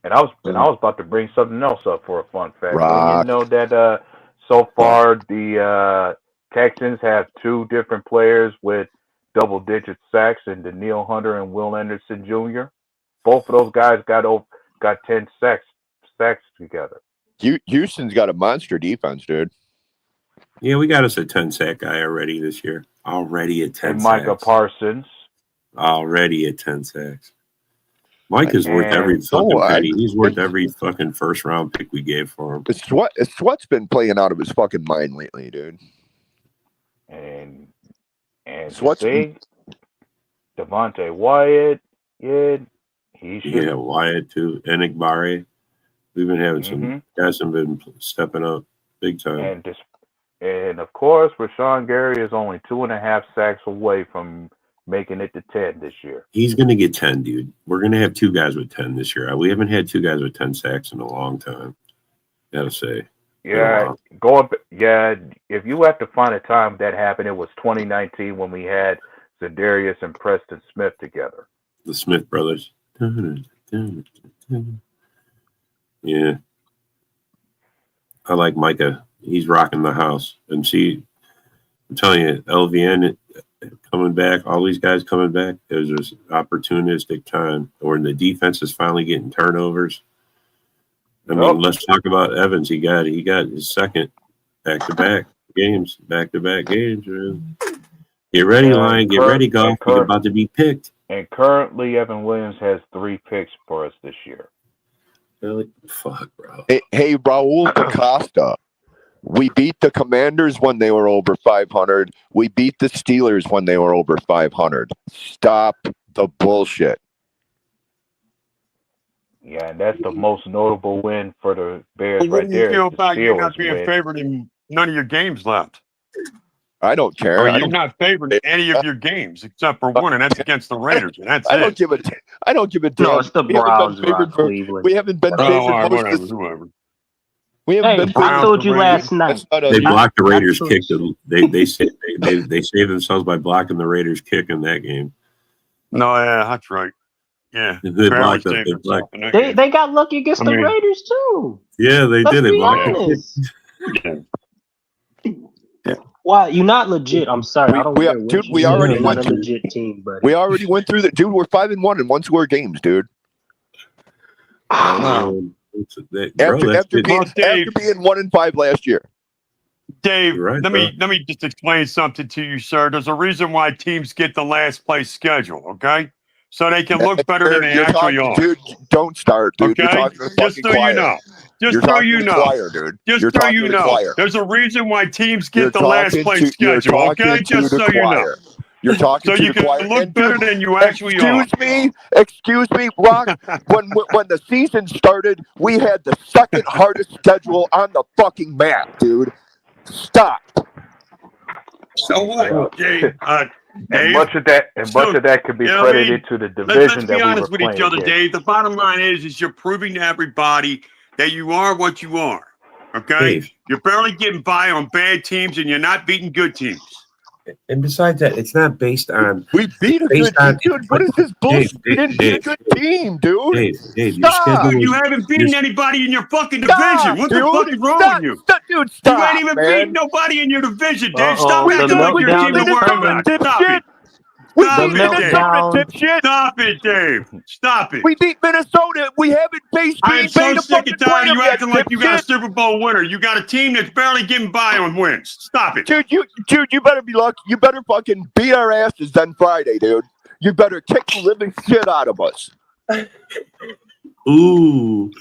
And I was about to bring something else up for a fun fact. Rock. You know that so far the Texans have 2 different players with double-digit sacks, in Daniil Hunter and Will Anderson Jr. Both of those guys got 10 sacks together. Houston's got a monster defense, dude. Yeah, we got us a 10 sack guy already this year. Already at 10 And sacks. Micah Parsons. Already at 10 sacks. Mike is worth every fucking penny. He's worth every fucking first round pick we gave for him. Sweat's been playing out of his fucking mind lately, dude. And Sweat's Devontae Wyatt, Wyatt too. Enigbare. We've been having some guys have been stepping up big time. And of course, Rashawn Gary is only 2.5 sacks away from making it to 10 this year. He's going to get 10, dude. We're going to have 2 guys with 10 this year. We haven't had 2 guys with 10 sacks in a long time. Gotta say. Yeah, if you have to find a time that happened, it was 2019 when we had Za'Darius and Preston Smith together. The Smith brothers. Yeah. I like Micah. He's rocking the house. And see, I'm telling you, LVN coming back, all these guys coming back, there's this opportunistic time where the defense is finally getting turnovers. I mean, let's talk about Evans. He got his second back-to-back games. Man. Get ready, Lion. Get ready, Goff. You're about to be picked. And currently, Evan Williams has 3 picks for us this year. Really? Fuck, bro. Hey, Raul Acosta. We beat the Commanders when they were over 500. We beat the Steelers when they were over 500. Stop the bullshit. Yeah, and that's the most notable win for the Bears What right do you there. feel The about you Steelers not being win. favored in none of your games left? I don't care. Or you're not favored in any of your games except for one, and that's against the Raiders, and that's I it. don't give a damn. No, it's the We haven't been Browns, favored Rock for- Cleveland. We haven't been Oh, favored all right, most whatever, of- whoever. We haven't Hey, been I favored. told you the last night. That's not a- They blocked the Raiders' That's kick. They saved themselves by blocking the Raiders' kick in that game. No, yeah, that's right. Yeah. They Barely blocked up. saved They himself blocked. in that They game. they got lucky against I the mean- Raiders too. Yeah, they Let's did it. be Blocked. honest. Yeah. Why you're not legit? I'm sorry. I don't We care what dude, you we say. already You're not went a through. legit team, buddy. We already went through the dude. We're 5-1 in 1-score games, dude. Wow. Bro, that's After good. being Well, Dave- 1-5 last year. Dave, You're right, let me just explain something to you, sir. There's a reason why teams get the last place schedule, okay? So they can look better than they You're actually talking, are. dude. Don't start, dude. You're Okay? talking to the Just fucking so you choir. know. You're Just so talking you to the know. choir, dude. Just You're so talking you to the know. choir. There's a reason why teams You're get the last talking place you're schedule, talking okay? to Just the so you know. choir. You're talking So to you the can choir. look And better dude, than you actually are. excuse me, Rock. when the season started, we had the second hardest schedule on the fucking map, dude. Stop. So what? Dave, And Dave, much of that could be you know what I credited mean? to the let's division be that we were honest with each playing other, against. Dave. The bottom line is you're proving to everybody that you are what you are. Okay? Dave. You're barely getting by on bad teams and you're not beating good teams. And besides that, it's not based on. We beat a based good on- team, dude. What is this bullshit? We didn't beat a good team, dude. Dave, your Stop. schedule Dude, you was. haven't beaten your- anybody in your fucking Stop, division. What the dude. fuck is wrong Stop, with you? Stop, dude, You stop, ain't even man. beating nobody in your division, Dave. Uh-oh, Stop the acting like your meltdown team to is worry coming. about. Stop it. We Stop beat it, Dave. Minnesota, dipshit. Stop it, Dave. Stop it. We beat Minnesota. We haven't faced I am Green so Bay to sick fucking and tired play of you them yet, acting like you got a dipshit. Super Bowl winner. You got a team that's barely getting by on wins. Stop it. Dude, you better be lucky. You better fucking beat our asses on Friday, dude. You better kick the living shit out of us. Ooh.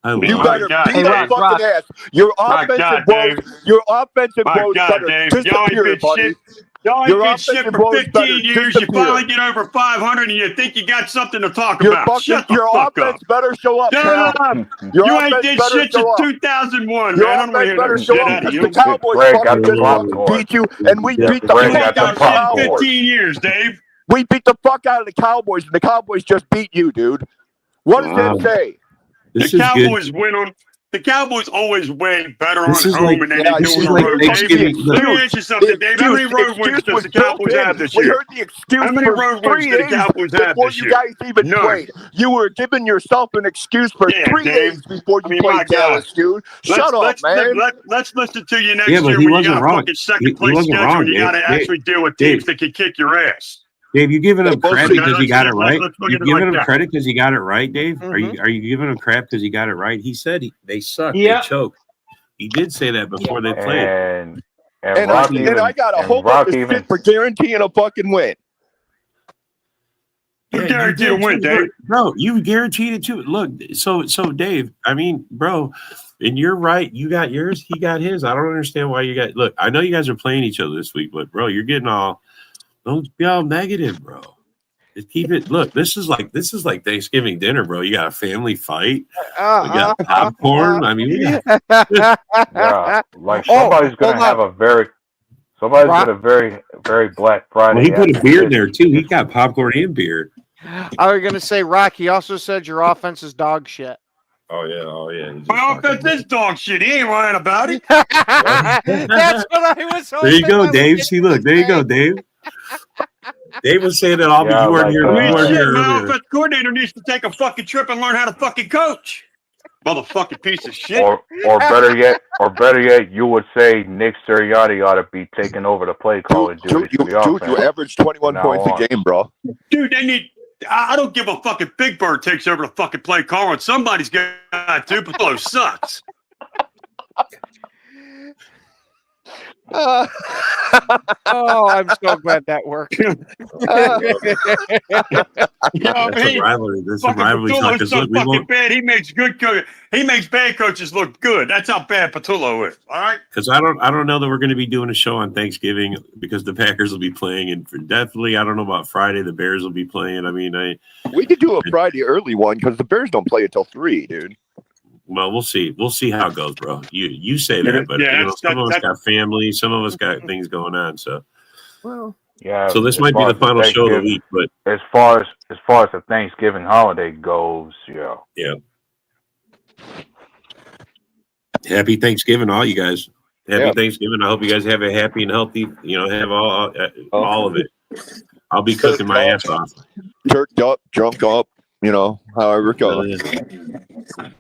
I love You Oh, better my God, beat Hey, our Rock, fucking Rock. ass. Your My offensive God, woes, Dave. your offensive My woes God, better Dave. Y'all ain't disappear, been buddy. shit. Y'all Your ain't been shit offensive for woes better 15 years. You disappear. finally get over 500 and you think you got something to talk Your about. Shut the your fuck offense up. better show up, Shut Cal. up. Your You ain't offense did better shit since show up. 2001, Your man. I don't want to offense hear better no show shit up out of because you. the Cowboys Greg got fucking the just fucking popcorn. beat you, and we beat the Greg You fuck ain't got the out of done the shit in popcorn. Cowboys. 15 years, Dave. We beat the fuck out of the Cowboys, and the Cowboys just beat you, dude. What does Wow. that say? This The is good. Cowboys win on. The Cowboys always win better This on is home like- than Yeah, they this do is on like the road. Thanksgiving. Dave, Look, let me ask you something, Dave. How many road wins does the Cowboys have this We year? heard the excuse How many for road wins 3 do the days Cowboys have before this you year? guys even None. played. You were giving yourself an excuse for Yeah, 3 Dave. days before you I mean, my played Dallas, dude. Shut up, man. Let's listen to you next Yeah, but year he when you wasn't got a wrong. fucking second He place wasn't schedule wrong, and you got to Dave. actually deal with Dave. teams that can kick your ass. Dave, you giving him We'll crap see. because he got it right? Let's look You at it giving like him that. credit because he got it right, Dave? Mhm. Are you giving him crap because he got it right? He said they suck. Yeah. They choke. He did say that before they played. And And Rock I got a and whole Rock bunch of even shit for guaranteeing a fucking win. You Yeah, guarantee a did win, too. Dave. Look, bro, you guaranteed it too. Look, so Dave, I mean, bro, and you're right. You got yours, he got his. I don't understand why you got. Look, I know you guys are playing each other this week, but bro, you're getting all. Don't be all negative, bro. Just keep it. Look, this is like Thanksgiving dinner, bro. You got a family fight. We got popcorn. I mean, we got, yeah, like Oh, somebody's gonna hold have on. a very somebody's Rock? got a very very Black Friday. well, he put a after beer in this. there too. He got popcorn and beer. I was gonna say, Rock. He also said your offense is dog shit. Oh yeah. He's just My talking offense is dog shit. He ain't lying about it. That's what I was hoping. There you go, I would Dave. get See, you look, to there you say. go, Dave. Dave was saying it all, but Yeah, you weren't like, here. I mean, You weren't shit, here my earlier. offense coordinator needs to take a fucking trip and learn how to fucking coach. Motherfucking piece of shit. Or better yet, you would say Nick Sirianni ought to be taking over the play calling duties for the You offense. average 21 Now points on. a game, bro. Dude, they need. I don't give a fucking Big Bird takes over the fucking play calling. Somebody's got to. Patillo sucks. Uh, Oh, I'm so glad that worked. You know what I That's a mean? rivalry. That's a Fucking rivalry. Patullo's Because so look, we fucking won't. bad. He makes bad coaches look good. That's how bad Patullo is. All right. Because I don't know that we're going to be doing a show on Thanksgiving because the Packers will be playing, and for definitely I don't know about Friday. The Bears will be playing. I mean, we could do a Friday early one because the Bears don't play until 3, dude. well, we'll see. We'll see how it goes, bro. You say that, but Yeah, you know, some of us that- got family, some of us got things going on. So, Yeah. so this as might be far the as final show of the Thanksgiving- week. But As far as the Thanksgiving holiday goes, yeah. happy Thanksgiving, all you guys. Happy Yeah. Thanksgiving. I hope you guys have a happy and healthy. You know, have all of it. I'll be cooking my ass off. Jerked up, drunk up. You know, however it goes.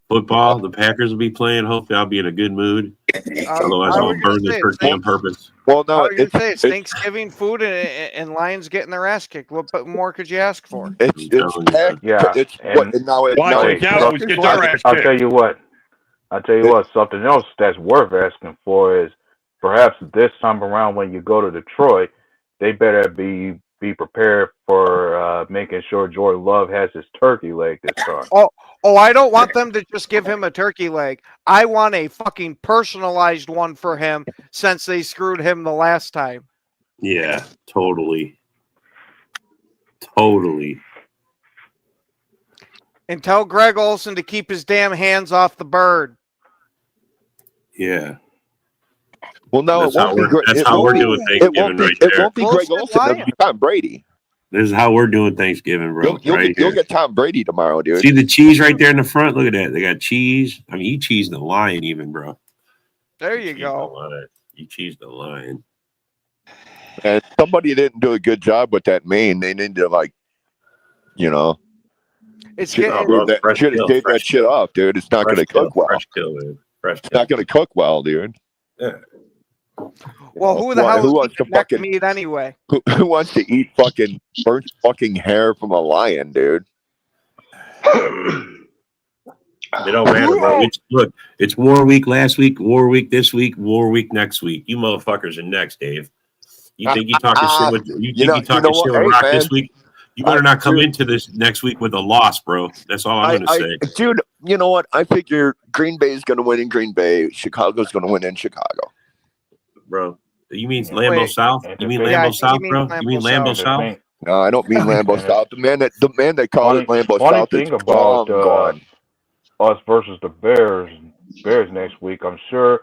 Football, the Packers will be playing. Hopefully, I'll be in a good mood. Otherwise, I I'll was gonna burn the say, turkey on purpose. Well, I no, was gonna say it's it's Thanksgiving food and Lions getting their ass kicked. What more could you ask for? it's packed. Yeah, It's and now it's Why now the wait, it's Cowboys Packers get their Lions. ass I'll kicked? tell you what. Something else that's worth asking for is perhaps this time around when you go to Detroit, they better be prepared for making sure Jordan Love has his turkey leg this time. Oh, I don't want them to just give him a turkey leg. I want a fucking personalized one for him since they screwed him the last time. Yeah, totally. And tell Greg Olson to keep his damn hands off the bird. Yeah. Well, no, That's it won't be. that's how we're doing Thanksgiving right It there. won't be Greg Olson. It'll be Tom Brady. This is how we're doing Thanksgiving, bro. You'll get Tom Brady tomorrow, dude. See the cheese right there in the front? Look at that. They got cheese. I mean, you cheese the lion even, bro. There you go. You cheese the lion. And somebody didn't do a good job with that mane. They need to, like, you know, It's should have stayed that shit off, dude. It's not going to cook well. Fresh kill, man. It's not going to cook well, dude. Yeah. Well, who the hell who wants to neck fucking meat anyway? Who wants to eat fucking burnt fucking hair from a lion, dude? It don't matter, bro. Look, it's War Week last week, War Week this week, War Week next week. You motherfuckers are next, Dave. You think you talking shit with Rock this week? You better not come into this next week with a loss, bro. That's all I'm going to say. Dude, you know what? I figure Green Bay is going to win in Green Bay. Chicago's going to win in Chicago. Bro, you mean Lambeau South? You mean Lambeau South, bro? You mean Lambeau South? No, I don't mean Lambeau South. The man that called it Lambeau South is gone. Us versus the Bears next week. I'm sure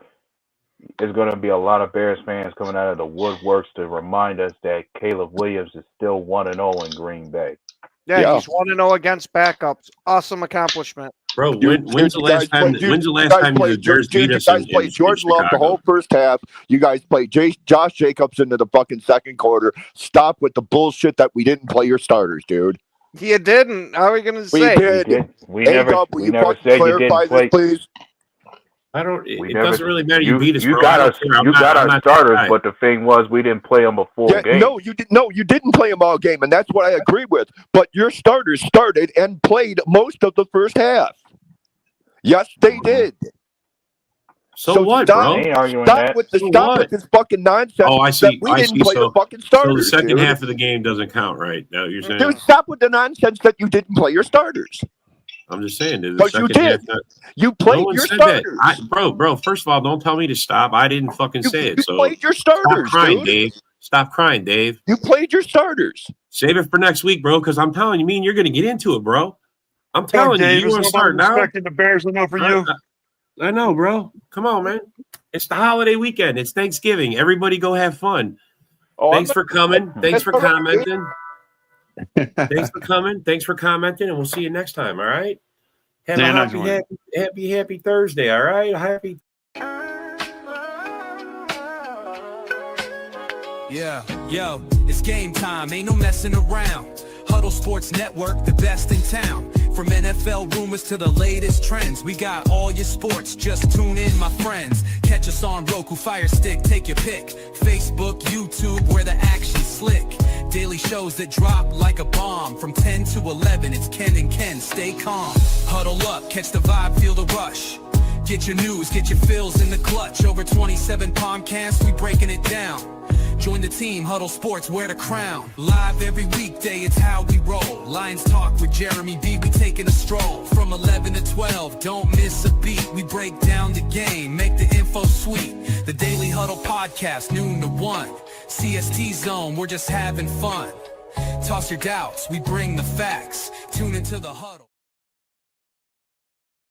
there's going to be a lot of Bears fans coming out of the woodworks to remind us that Caleb Williams is still 1-0 in Green Bay. Yeah, he's 1-0 against backups. Awesome accomplishment. Bro, when's the last time the Bears beat us? You guys played Jordan Love the whole first half. You guys played Josh Jacobs into the fucking second quarter. Stop with the bullshit that we didn't play your starters, dude. You didn't. How are we going to say? We did. We never said you didn't play. Please. It doesn't really matter. You beat us. You got our starters, but the thing was we didn't play them a full game. No, you didn't play them all game, and that's what I agree with. But your starters started and played most of the first half. Yes, they did. So what, bro? Stop with this fucking nonsense. Oh, I see. We didn't play the fucking starters. So the second half of the game doesn't count, right? Now you're saying. Dude, stop with the nonsense that you didn't play your starters. I'm just saying, dude. But you did. You played your starters. Bro, first of all, don't tell me to stop. I didn't fucking say it. You played your starters, stop crying, dude. Dave. Stop crying, Dave. You played your starters. Save it for next week, bro, because I'm telling you, you're going to get into it, bro. I'm telling you, you want to start now? Respecting the Bears enough for you. I know, bro. Come on, man. It's the holiday weekend. It's Thanksgiving. Everybody go have fun. Thanks for coming. Thanks for commenting. Thanks for coming. Thanks for commenting, and we'll see you next time, all right? Have a happy Thursday, all right? Happy. Yeah, yo, it's game time. Ain't no messing around. Huddle Sports Network, the best in town. From NFL rumors to the latest trends, we got all your sports. Just tune in, my friends. Catch us on Roku, Fire Stick, take your pick. Facebook, YouTube, where the action's slick. Daily shows that drop like a bomb. From 10 to 11, it's Ken and Ken. Stay calm. Huddle up, catch the vibe, feel the rush. Get your news, get your fills in the clutch. Over 27 podcasts, we breaking it down. Join the team, Huddle Sports, wear the crown. Live every weekday, it's how we roll. Lions Talk with Jeremy B, we taking a stroll. From 11 to 12, don't miss a beat. We break down the game, make the info sweet. The Daily Huddle podcast, noon to 1. CST Zone, we're just having fun. Toss your doubts, we bring the facts. Tune into the Huddle.